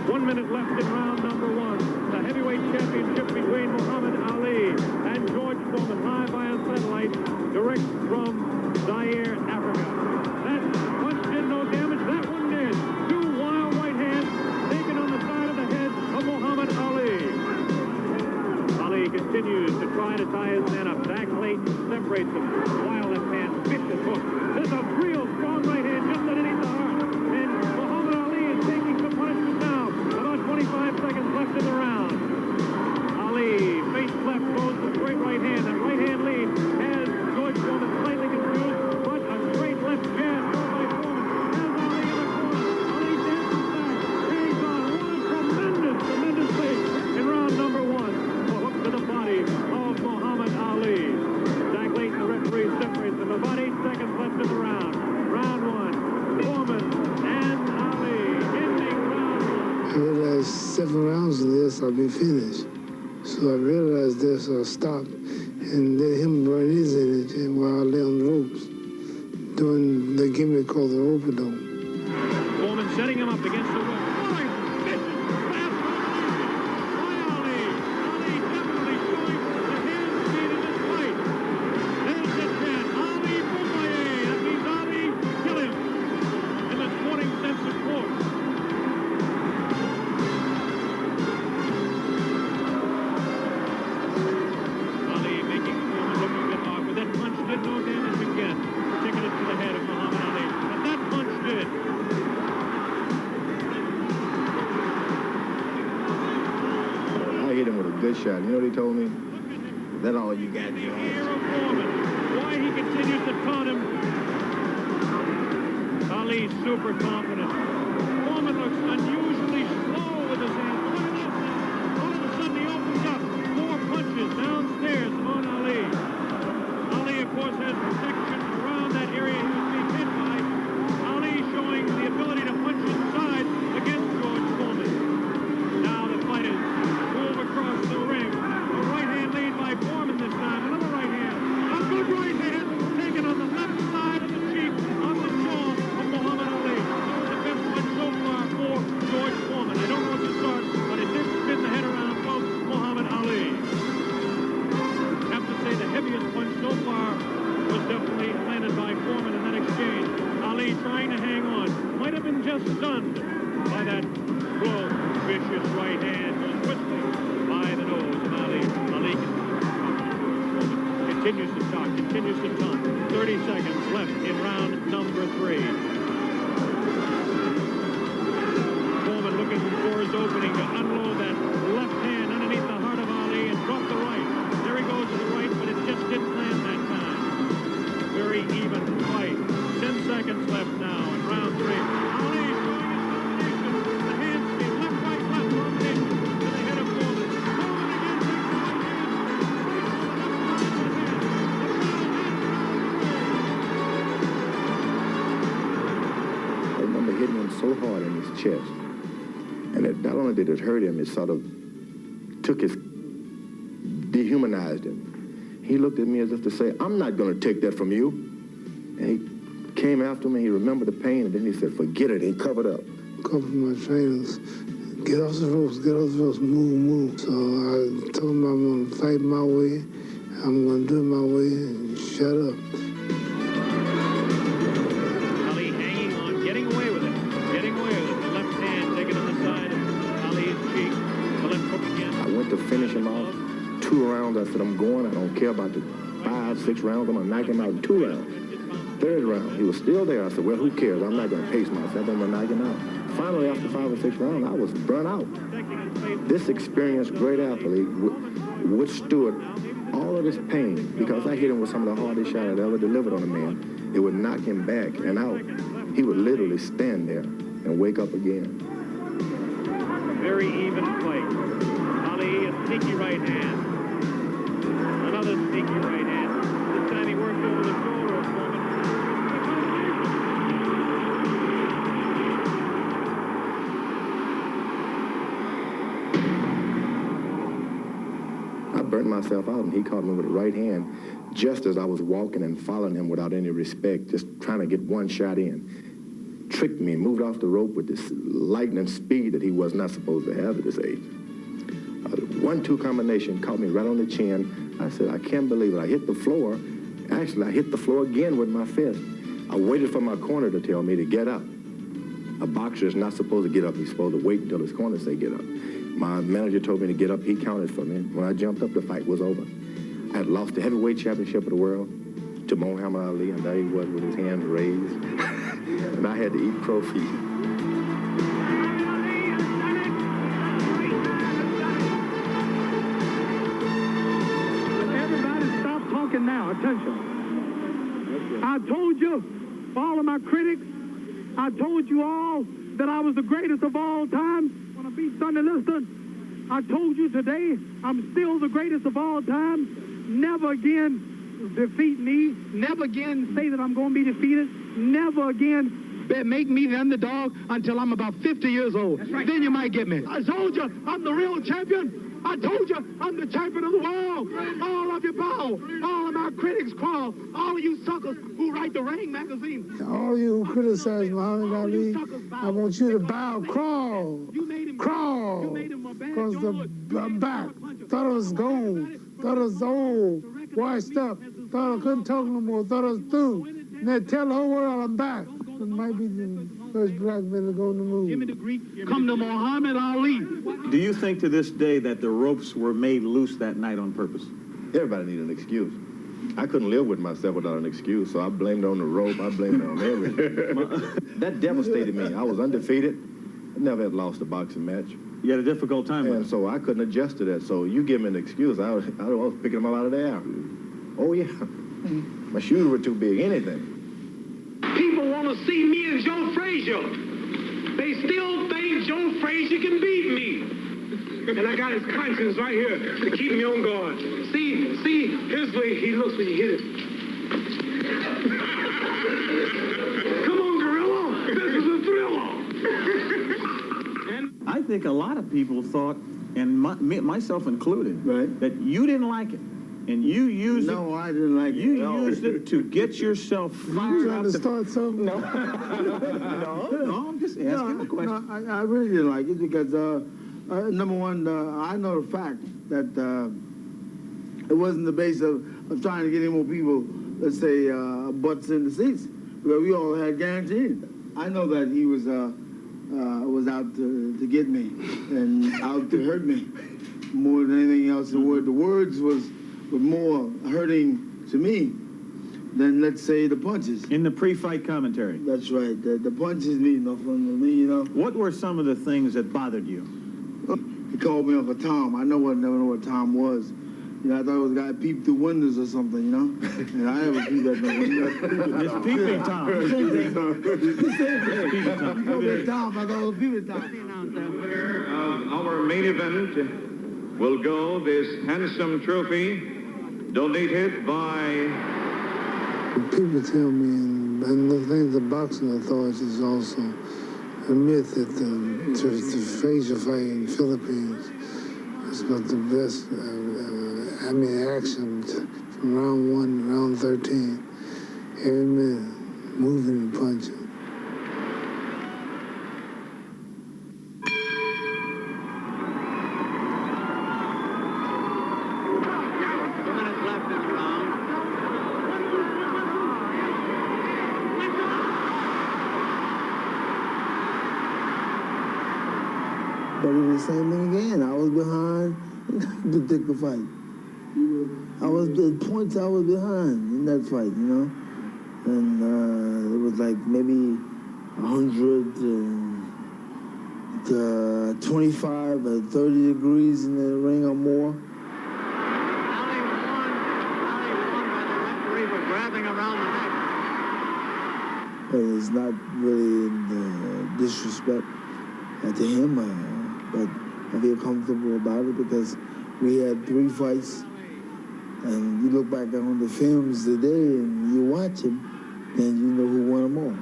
1 minute left in round number 1. The heavyweight championship between Muhammad Ali and George Foreman, live via satellite, direct from Zaire, Africa. That punch did no damage. That one did. 2 wild right hands taken on the side of the head of Muhammad Ali. Ali continues to try to tie his man up. Back late, separates him. Wild left hand, vicious hook. There's a real strong right hand just underneath the heart. And Muhammad Ali is taking the punishment now. About 25 seconds left in the round. Ali, face left, goes the straight right hand. That right hand lead has George Foreman slightly confused, but a straight left jab thrown by Foreman. Has Ali in the corner. Ali dances back, hangs on. What a tremendous face in round number 1. A hook to the body of Muhammad Ali. Jack Layton, the referee, separates them. About 8 seconds left in the round. Round 1, Foreman and Ali. Ending round 1. I realized 7 rounds of this, I'll be finished. So I realized this, I'll stop and let him burn his energy while I lay on the ropes, doing the gimmick called the rope-a-dope. Foreman setting him up against the rope. What a vicious fast by Ali. Ali definitely showing the hand speed in this fight. There's the chant. Ali Boumaier. That means Ali, kill him. In the sporting sense, of course. Ali making Foreman look a bit awkward. That punch did no damage again. Taking it to the head of Muhammad Ali. But that punch did. I hit him with a good shot. You know what he told me? That's all you got, Ear of Foreman. Why he continues to taunt him. Ali super confident. Foreman looks unusually slow with his hands. Look at this now. All of a sudden he opens up. 4 punches downstairs on Ali. Ali, of course, has protection around that area he was being hit by. Ali showing the ability to punch inside against George Foreman. Now the fighters move across the ring. A right hand lead by Foreman this time. Another right hand. A good right hand taken on the left side of the cheek, on the jaw of Muhammad Ali. The best one so far for George Foreman. I don't know what to start, but it did spin the head around of Muhammad Ali. I have to say the heaviest punch so far was definitely landed by Foreman in that exchange. Ali trying to hang on. Might have been just stunned by that blow. Vicious right hand goes twisting by the nose of Ali. Ali continues to talk, continues to taunt. 30 seconds left in round number 3. Foreman looking for his opening to unload that left hand underneath the heart of Ali and drop the right. There he goes to the right, but it just didn't land that time. Very even fight. 10 seconds left now in round 3. Ali showing his domination. The hand speed, left, right, rotation to the head of Foreman. Foreman again takes the right I remember hitting him so hard in his chest. And it, not only did it hurt him, it sort of dehumanized him. He looked at me as if to say, I'm not going to take that from you. And he came after me, he remembered the pain, and then he said, forget it, he covered up. couple of my trainers, get off the ropes, move. So I told him I'm going to fight my way, I'm going to do it my way, and shut up. Ali hanging on, getting away with it. The left hand taken on the side of Ali's cheek. The left hook again. I went to finish him off. 2 rounds, I said, I'm going. I don't care about the 5, 6 rounds. I'm going to knock him out in 2 rounds. 3rd round, he was still there. I said, well, who cares? I'm not going to pace myself. I'm going to knock him out. Finally, after 5 or 6 rounds, I was burnt out. This experienced great athlete withstood all of this pain because I hit him with some of the hardest shots I'd ever delivered on a man. It would knock him back and out. He would literally stand there and wake up again. Very even fight. Ali, a sneaky right hand. Another sneaky right hand. This time he worked over the shoulder of Foreman. I burnt myself out, and he caught me with the right hand just as I was walking and following him without any respect, just trying to get one shot in. Tricked me, moved off the rope with this lightning speed that he was not supposed to have at this age. 1-2 combination caught me right on the chin. I said, I can't believe it. I hit the floor. Actually, I hit the floor again with my fist. I waited for my corner to tell me to get up. A boxer is not supposed to get up. He's supposed to wait until his corner say get up. My manager told me to get up. He counted for me. When I jumped up, the fight was over. I had lost the heavyweight championship of the world to Muhammad Ali, and there he was with his hands raised. And I had to eat crow feet. Now, attention. I told you, for all of my critics, I told you all that I was the greatest of all time when I beat Sonny Liston. I told you today I'm still the greatest of all time. Never again defeat me. Never again say that I'm going to be defeated. Never again make me the underdog until I'm about 50 years old. Right. Then you might get me. I told you I'm the real champion. I told you, I'm the champion of the world. All of you bow. All of my critics crawl. All of you suckers who write the Ring magazine. All you who criticize Muhammad Ali, I want you to bow, crawl. Crawl. Because the back thought it was gone. Thought it was old, washed up. Thought I couldn't talk no more. Thought I was through. And they tell the whole world I'm back. It might be the first black man to go on the moon. Come to Muhammad Ali. Do you think to this day that the ropes were made loose that night on purpose? Everybody needed an excuse. I couldn't live with myself without an excuse, so I blamed it on the rope. I blamed it on everything. That devastated me. I was undefeated. I never had lost a boxing match. You had a difficult time with it. And so I couldn't adjust to that. So you give me an excuse, I was picking them up out of the air. Oh, yeah. My shoes were too big, anything. People want to see me and Joe Frazier. They still think Joe Frazier can beat me. And I got his conscience right here to keep me on guard. See, here's the way he looks when you hit him. Come on, gorilla. This is a thriller. I think a lot of people thought, and myself included, that you didn't like it. And you used it. No, I didn't like it. You used it to get yourself fired You trying to start something? No. No, I'm just asking a question. No, I really didn't like it because, number one, I know the fact that it wasn't the base of trying to get any more people, let's say, butts in the seats, because we all had guaranteed. I know that he was out to get me and out to hurt me more than anything else. The words was more hurting to me than, let's say, the punches. In the pre-fight commentary. That's right. The punches mean nothing to me, you know. What were some of the things that bothered you? He called me Uncle Tom. I never know what Tom was. You know, I thought it was a guy that peeped through windows or something, you know? And I never peeped at no window. It's Peeping Tom. Peeping Tom. He called me Tom. I thought it was Peeping Tom. Our main event will go this handsome trophy donated by... People tell me, and the things the boxing authorities also admit that the Frazier fight in the Philippines was about the best, action from round 1 to round 13. Every minute, moving and punching. But it was the same thing again. I was behind in that particular fight. I was at points I was behind in that fight, you know. And it was like maybe 125 or 30 degrees in the ring or more. Ali won by the referee for grabbing around the neck. But it's not really in disrespect to him, but I feel comfortable about it because we had 3 fights. And you look back on the films today and you watch them, then you know who won them all.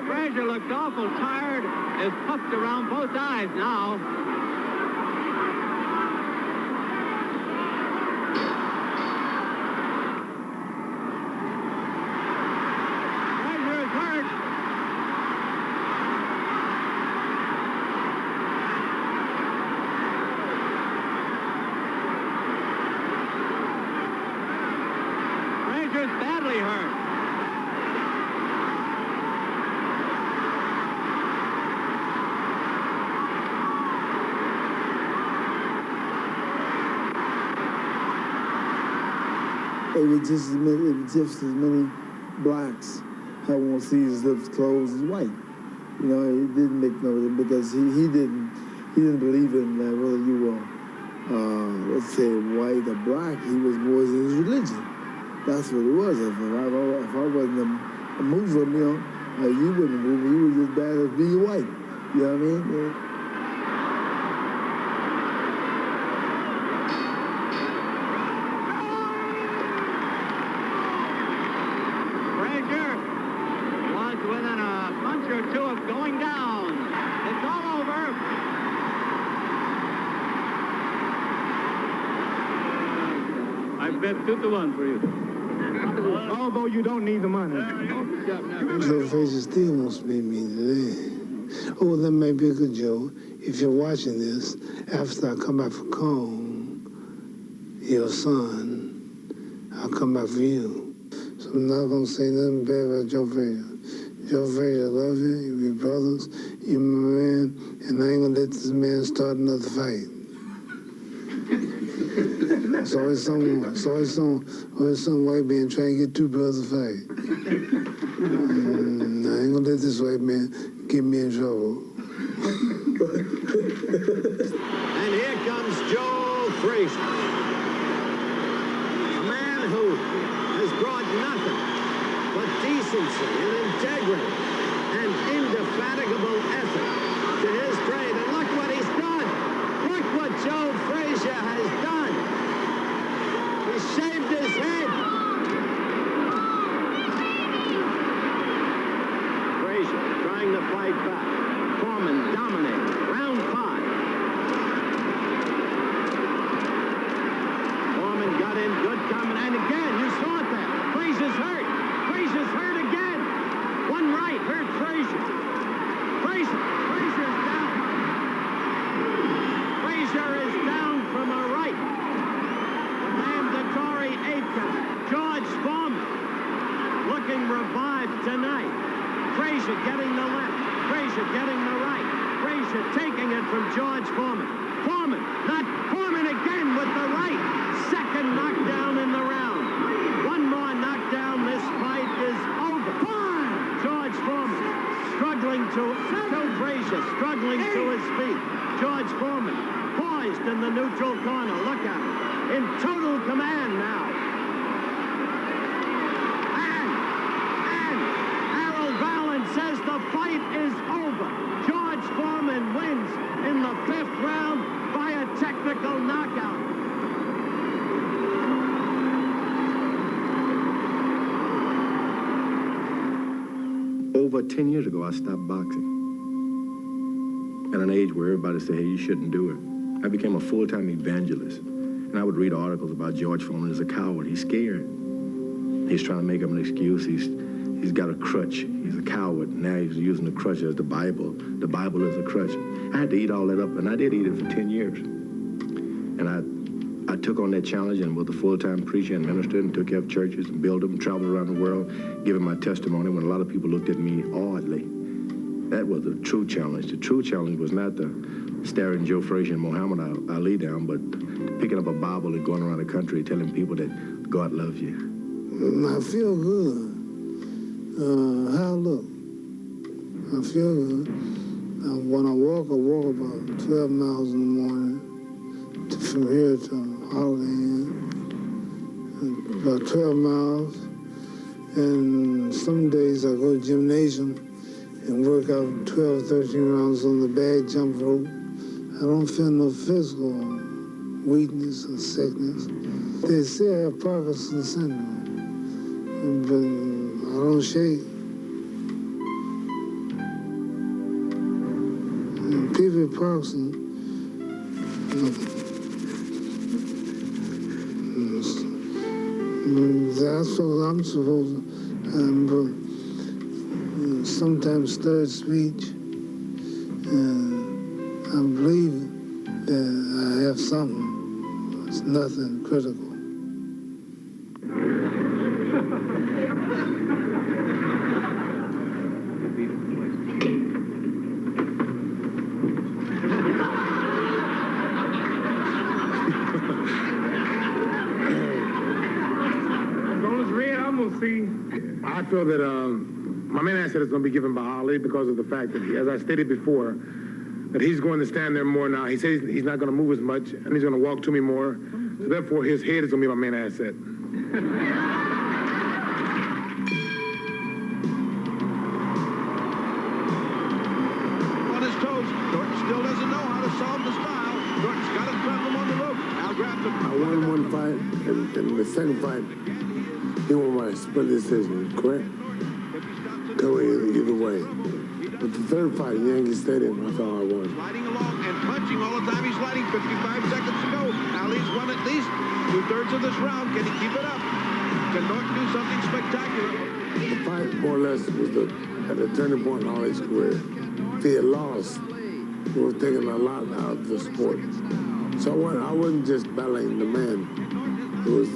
Frazier looks awful tired, is puffed around both eyes now. Badly hurt. It was just as many blacks had won't see his lips closed as white. You know, it didn't make no difference because he didn't believe in whether you were let's say white or black. He was more in his religion. That's what it was. If I wasn't a Muslim, you know, you wouldn't move. You were just bad as being white. You know what I mean? Yeah. Frazier was within a punch or two of going down. It's all over. I bet 2-1 for you. Although you don't need the money. Joe Frazier still wants to beat me today. Oh, that may be a good joke. If you're watching this, after I come back from Cone, your son, I'll come back for you. So I'm not going to say nothing bad about Joe Frazier. Joe Frazier, I love you. We're brothers. You're my man. And I ain't going to let this man start another fight. It's always some white man trying to get 2 brothers to fight. I ain't gonna let this white man get me in trouble. And here comes Joe Frazier, a man who has brought nothing but decency and integrity and indefatigable effort to his trade. And look what he's done. Look what Joe Frazier has done. He shaved his head. Frazier trying to fight back. Foreman dominating. Round 5. Foreman got in. Good coming. And again, you saw it there. Frazier's hurt. Frazier's hurt again. One right hurt Frazier. Frazier's down. Frazier is down from a right. Mandatory 8 count. George Foreman looking revived tonight. Frazier getting the left. Frazier getting the right. Frazier taking it from George Foreman. Foreman again with the right. Second knockdown in the round. One more knockdown. This fight is over. George Foreman struggling to Frazier, struggling to his feet. George Foreman poised in the neutral corner. Look at him. In total command now. And Harold Vallon says the fight is over. George Foreman wins in the 5th round by a technical knockout. Over 10 years ago, I stopped boxing. At an age where everybody said, hey, you shouldn't do it. I became a full-time evangelist. And I would read articles about George Foreman as a coward. He's scared. He's trying to make up an excuse. He's got a crutch. He's a coward. Now he's using the crutch as the Bible. The Bible is a crutch. I had to eat all that up, and I did eat it for 10 years. And I took on that challenge and was a full-time preacher and minister and took care of churches and built them, traveled around the world, giving my testimony when a lot of people looked at me oddly. That was a true challenge. The true challenge was not the staring Joe Frazier and Muhammad Ali down, but picking up a Bible and going around the country telling people that God loves you. I feel good. How I look? I feel good. When I walk about 12 miles in the morning from here to Holiday Inn. About 12 miles. And some days I go to gymnasium and work out 12, 13 rounds on the bag jump rope. I don't feel no physical weakness or sickness. They say I have Parkinson's syndrome, but I don't shake. And people with Parkinson's, that's what I'm supposed to, sometimes third speech, and I believe that I have something. It's nothing critical. I feel that my main asset is going to be given by Ali because of the fact that, as I stated before, that he's going to stand there more now. He says he's not going to move as much, and he's going to walk to me more. So therefore, his head is going to be my main asset. On his toes, Norton still doesn't know how to solve the style. Norton's got to trap him on the rope. Al grabbed him. I won one fight, and the second fight, he won my split decision, correct? Go either way. But the third fight in Yankee Stadium, I thought I won. Sliding along and punching all the time he's sliding. 55 seconds to go. Ali's won at least 2/3 of this round. Can he keep it up? Can Norton do something spectacular? The fight, more or less, was at the turning point in Ali's career. If he had lost, we were taking a lot out of the sport. So I wasn't just battling the man. It was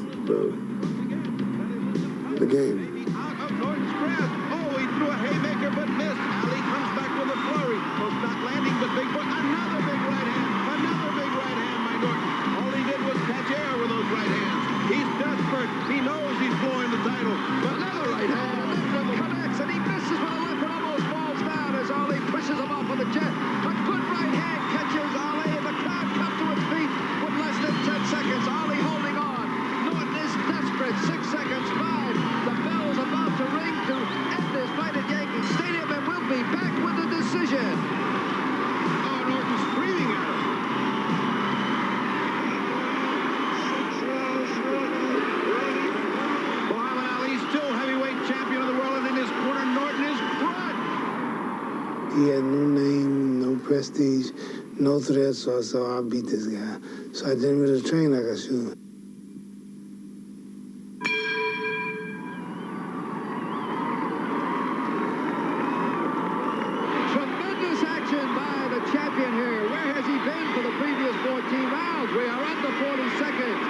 the game. Out of Norton's grasp. Oh, he threw a haymaker but missed. Ali comes back with a flurry. Both not landing, but big foot. Another big right hand. Another big right hand by Norton. All he did was catch air with those right hands. He's desperate. He knows he's blowing the title. But another right hand. Connects and he misses with a left and almost falls down as Ali pushes him off of the jet. A good right hand catches Ali and the crowd comes to its feet with less than 10 seconds. Ali holding on. Norton is desperate. 6 seconds, 5. The bell's about to ring to end this fight at Yankee Stadium, and we'll be back with the decision. Oh, Norton's screaming at him. Muhammad Ali, still heavyweight champion of the world, and in his corner, Norton is crushed. He had no name, no prestige, no threat, so I said, I'll beat this guy. So I didn't really train like I should. Tremendous action by the champion here. Where has he been for the previous 14 rounds? We are under 40 seconds.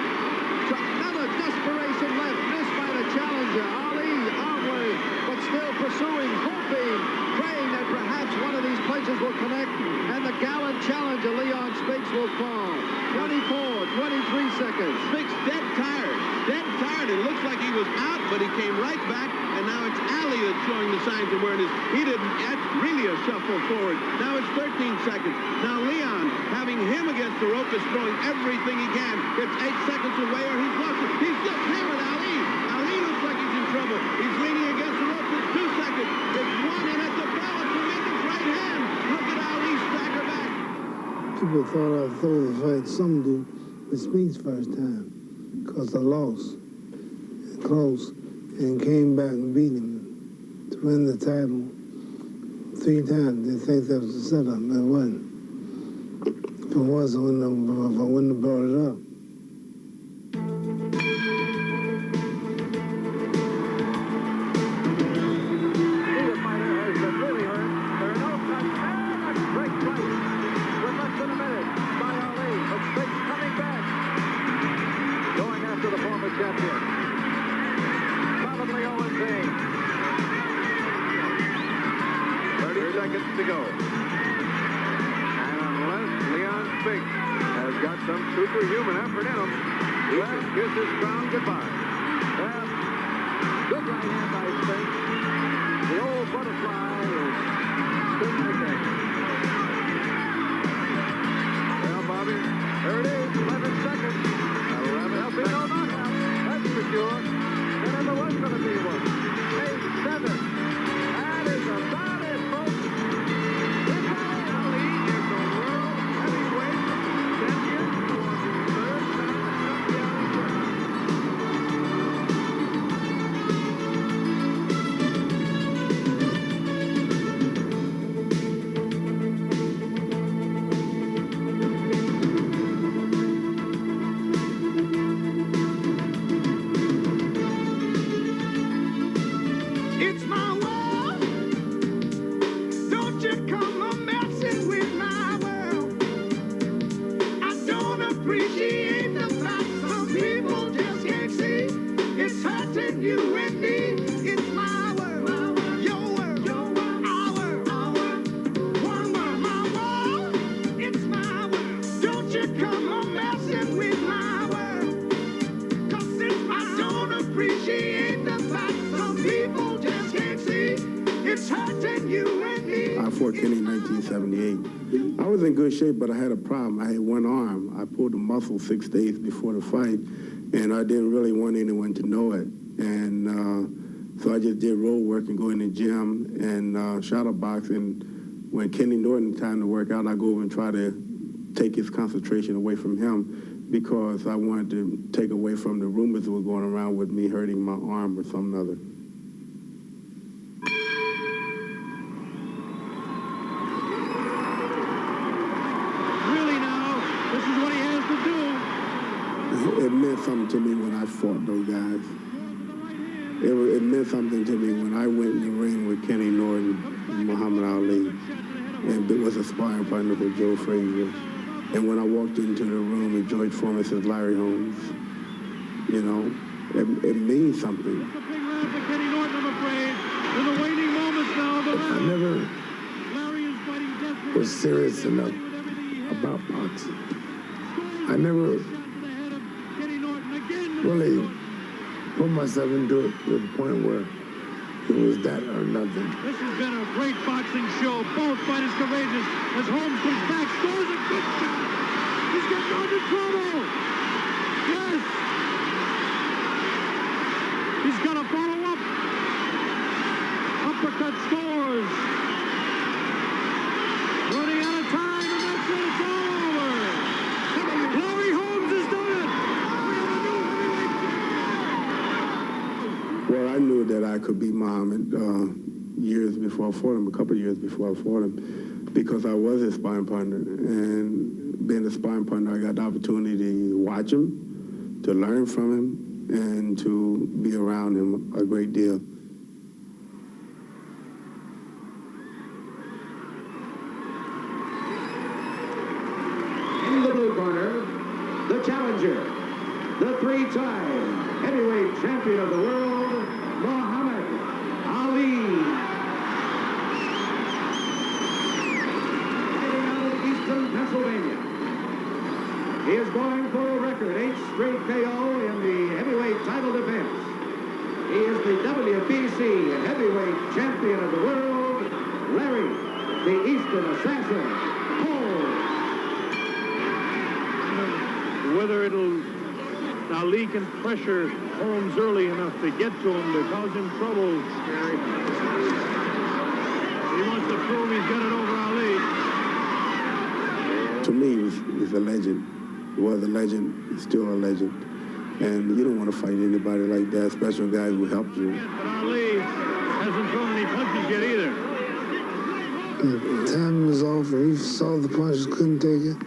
Another desperation left, missed by the challenger. Ali onward, but still pursuing, hoping, praying that perhaps one of these punches will connect and the gallant challenger, Leon Spinks, will fall. 24, 23 seconds. Spinks dead tired. Dead tired. It looks like he was out, but he came right back, and now it's Ali that's showing the signs of where it is. He didn't. That's really a shuffle forward. Now it's 13 seconds. Now Leon, having him against the rope, is throwing everything he can. It's 8 seconds away, or he's lost it. He's still here with Ali. Ali looks like he's in trouble. He's leaning against the rope. It's 2 seconds. It's 1, and at the bell, a tremendous right hand. Look at Ali stagger back. People thought I'd throw the fight some do with Spinks first time, because I lost close and came back and beat him to win the title 3 times. They think that was a setup. It wasn't. If it was, I wouldn't have brought it up. seconds to go. And unless Leon Spinks has got some superhuman effort in him, he can kiss his crown goodbye. Well, good right hand by Spinks. The old butterfly is stinging again. Well, Bobby, there it is, 11 seconds. 11 There'll be no knockout, that's for sure. There never was going to be one. 8-7. That is about it, folks. Ali is the world heavyweight champion for the third time at It's my world. Don't you come a messing with my world. I don't appreciate the fact some people just can't see. It's hurting you and me. It's my world, your world, our world. One world, my world. It's my world. Don't you come a messing with my world. 'Cause I don't appreciate the fact some people just can't see. It's hurting you and me. I fought Kenny in 1978. I was in good shape, but I had a problem. I had one arm. I pulled a muscle 6 days before the fight, and I didn't really want anyone to know it. And so I just did road work and go in the gym and shadow box. And when Kenny Norton time to work out, I go over and try to take his concentration away from him because I wanted to take away from the rumors that were going around with me hurting my arm or something other. Really now, this is what he has to do. It meant something to me when I fought those guys. It meant something to me when I went in the ring with Kenny Norton and Muhammad Ali, and it was a sparring partner for Joe Frazier. And when I walked into the room and George Foreman says, Larry Holmes, you know, it means something. It's a big round for Kenny Norton, I'm afraid. In the waning moments now of the round. I never Larry is fighting desperately. was serious enough about boxing. I never really put myself into it to the point where it was that or nothing. This has been a great boxing show. Both fighters courageous as Holmes comes back, scores a good shot. He's got Norton in trouble. Yes. He's got to follow up. Uppercut scores. Running out of time, and that's it. It's all over. Larry Holmes has done it. Well, I knew that I could beat Muhammad years before I fought him, a couple of years before I fought him, because I was his sparring partner. And being a sparring partner, I got the opportunity to watch him, to learn from him, and to be around him a great deal. In the blue corner, the challenger, the three-time heavyweight champion of the world, Muhammad Ali. Fighting out of Eastern Pennsylvania. He is going for a record 8 straight KO in the heavyweight title defense. He is the WBC heavyweight champion of the world, Larry, the Eastern Assassin, Holmes. Whether Ali can pressure Holmes early enough to get to him to cause him trouble. He wants to prove he's got it over Ali. To me, he's a legend. He was a legend. He's still a legend. And you don't want to fight anybody like that, especially a guy who helped you. But Ali hasn't thrown any punches yet either. The time was off, and he saw the punches, couldn't take it.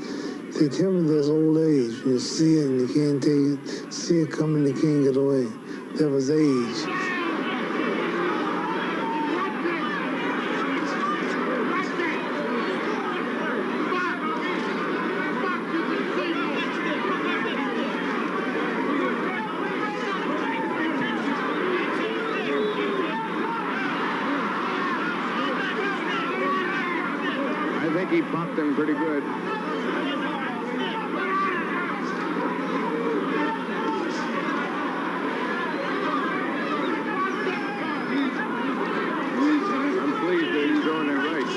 They tell me there's old age. You see it and you can't take it. See it coming, you can't get away. That was age. I think he popped him pretty good. I'm pleased that he's throwing it right.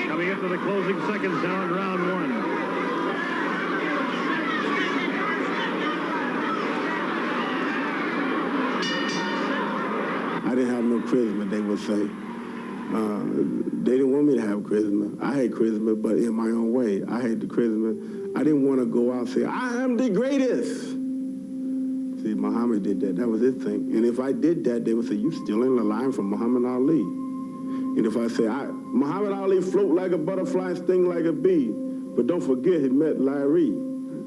Coming into the closing seconds now in round one. I didn't have no charisma, they would say. They didn't want me to have charisma. I had charisma, but in my own way. I had the charisma. I didn't want to go out and say, I am the greatest. See, Muhammad did that. That was his thing. And if I did that, they would say, you stealing the line from Muhammad Ali. And if I say, Muhammad Ali float like a butterfly, sting like a bee, but don't forget he met Larry.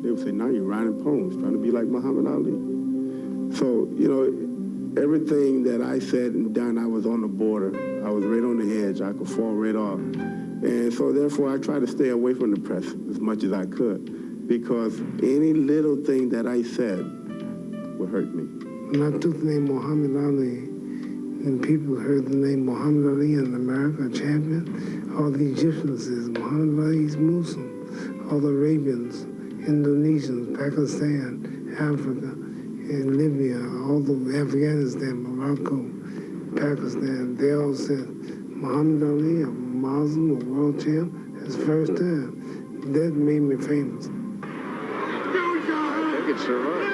They would say, now you're writing poems, trying to be like Muhammad Ali. So, you know, everything that I said and done, I was on the border. I was right on the edge. I could fall right off. And so, therefore, I tried to stay away from the press as much as I could, because any little thing that I said would hurt me. When I took the name Muhammad Ali, and people heard the name Muhammad Ali in America, champion, all the Egyptians says Muhammad Ali's Muslim, all the Arabians, Indonesians, Pakistan, Africa, in Libya, all the Afghanistan, Morocco, Pakistan, they all said Muhammad Ali, a Muslim, a world champ, his first time. That made me famous. I think it survived.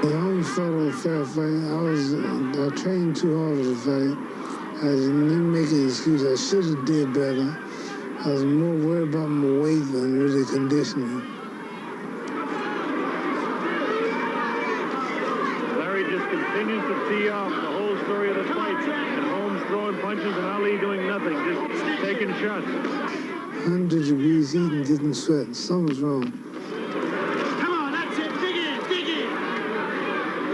I always fought on a fair fight. I trained too hard for the fight. I didn't make an excuse. I should have did better. I was more worried about my weight than really conditioning. Larry just continues to tee off the whole story of the fight. And Holmes throwing punches and Ali doing nothing, just taking shots. 100 degrees heat and didn't sweat. Something's wrong. Come on, that's it. Dig in, dig in.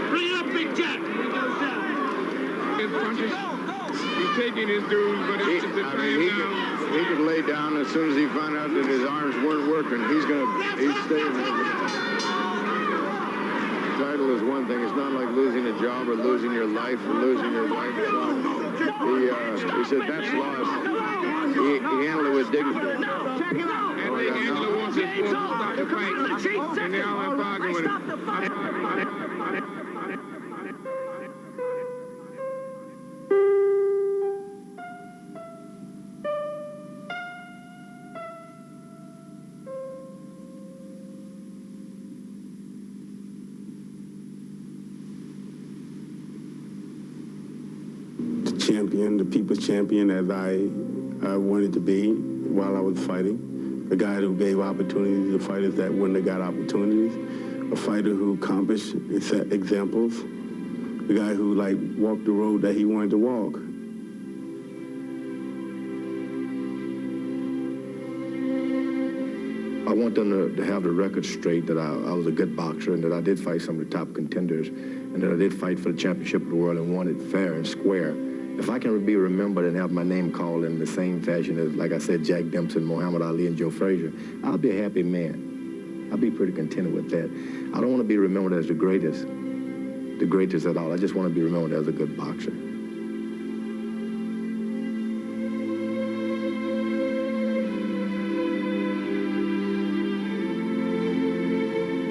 Bring it up, Big Jack. Here he goes down. His punches, he's taking his dues, but it's to play him down. He could lay down as soon as he found out that his arms weren't working. He's staying there. Title is one thing. It's not like losing a job or losing your life or losing your wife. He said that's lost. He handled it with dignity. And the handler wants to stop the fight. And they all have bargained with him. Champion, the people's champion, as I wanted to be while I was fighting. The guy who gave opportunities to fighters that wouldn't have got opportunities. A fighter who accomplished and set examples. The guy who, like, walked the road that he wanted to walk. I want them to have the record straight that I was a good boxer and that I did fight some of the top contenders and that I did fight for the championship of the world and won it fair and square. If I can be remembered and have my name called in the same fashion as, like I said, Jack Dempsey, Muhammad Ali, and Joe Frazier, I'll be a happy man. I'll be pretty contented with that. I don't want to be remembered as the greatest at all. I just want to be remembered as a good boxer.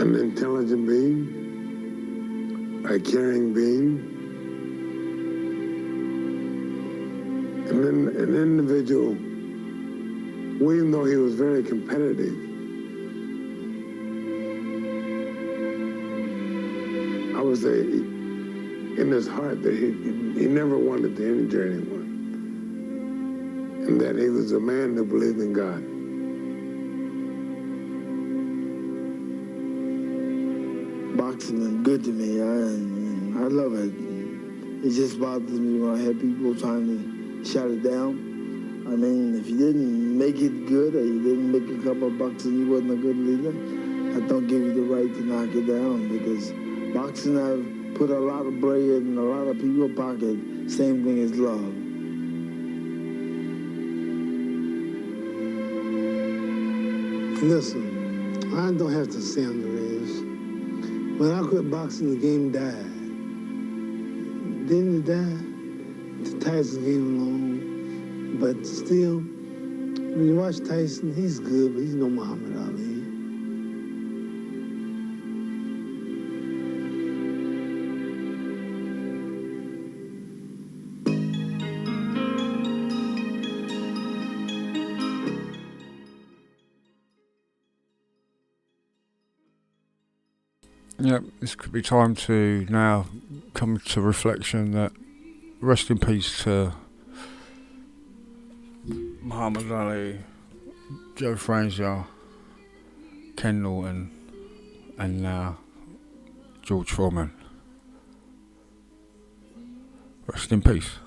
An intelligent being, a caring being, an individual who, even though he was very competitive, I would say in his heart that he never wanted to injure anyone, and that he was a man who believed in God. Boxing is good to me. I love it. It just bothers me when I hear people trying to shut it down. I mean, if you didn't make it good or you didn't make a couple of bucks and you wasn't a good leader, that don't give you the right to knock it down, because boxing have put a lot of bread in a lot of people's pocket. Same thing as love. Listen, I don't have to say I'm the greatest. When I quit boxing, the game died. then he died. Tyson came along, but still, when you watch Tyson, he's good, but he's no Muhammad Ali. Yep, this could be time to now come to reflection that rest in peace to Muhammad Ali, Joe Frazier, Ken Norton, and now George Foreman. Rest in peace.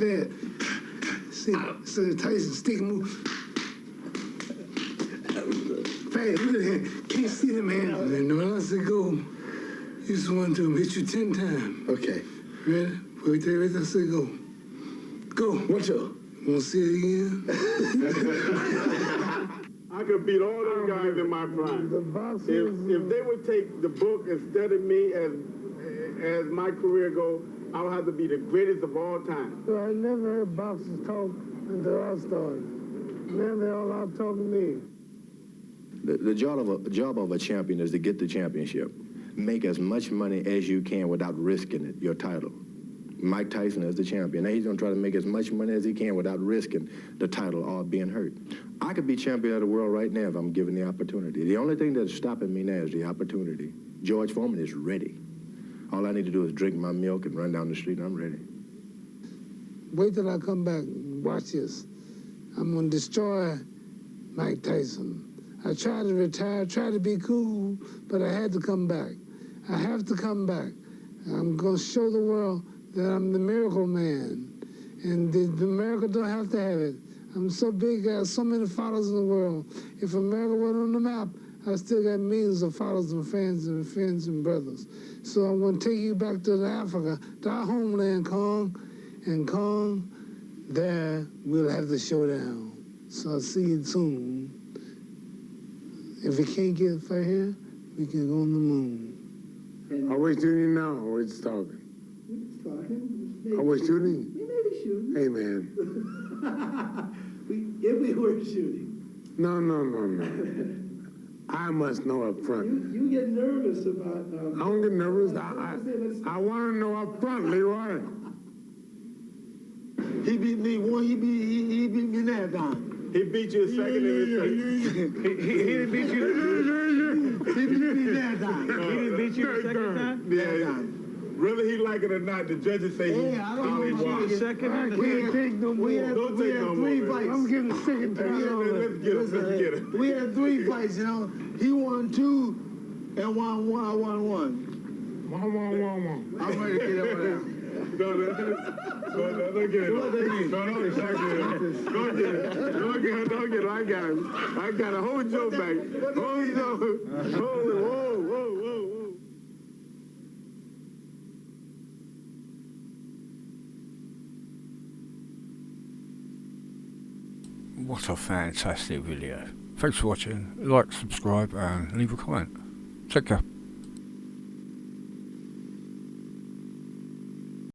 Fed. See Tyson stick move. Fast, look at him. Can't see the man. And when I say go, you just want to hit you 10 times. Okay. Ready? Wait till I say go. Go. Watch out. Want to see it again? I could beat all those guys in my prime. If they would take the book instead of me as my career goes, I would have to be the greatest of all time. Well, I never heard boxers talk until I started. Now they're all out talking me. The job of a champion is to get the championship. Make as much money as you can without risking it, your title. Mike Tyson is the champion. Now he's going to try to make as much money as he can without risking the title or being hurt. I could be champion of the world right now if I'm given the opportunity. The only thing that's stopping me now is the opportunity. George Foreman is ready. All I need to do is drink my milk and run down the street, and I'm ready. Wait till I come back. Watch this. I'm going to destroy Mike Tyson. I tried to retire, tried to be cool, but I had to come back. I have to come back. I'm going to show the world that I'm the miracle man. And the miracle don't have to have it. I'm so big, I have so many followers in the world. If America wasn't on the map, I still got millions of followers and friends and brothers. So I'm going to take you back to Africa, to our homeland, Kong. And Kong, there we'll have the showdown. So I'll see you soon. If we can't get right here, we can go on the moon. Are we tuning now or it's talking? Are we tuning? shooting. Hey, man. If we were shooting. No. I must know up front. You get nervous about... I don't get nervous. I want to know up front, Leroy. He beat me one. He beat me in that time. He beat you a second in the He didn't beat you. He beat me that time. He didn't beat you the second time? Yeah. Whether he like it or not, the judges say he probably won. Second. We had three fights. I'm getting sick and tired of it. Let's get him. We had 3 fights, you know. He won 2 and won 1. I won 1. I'm ready to get over there. Go get it. Don't get it. I got it. Hold Joe back. Hold Joe. Whoa. What a fantastic video. Thanks for watching. Like, subscribe and leave a comment. Take care.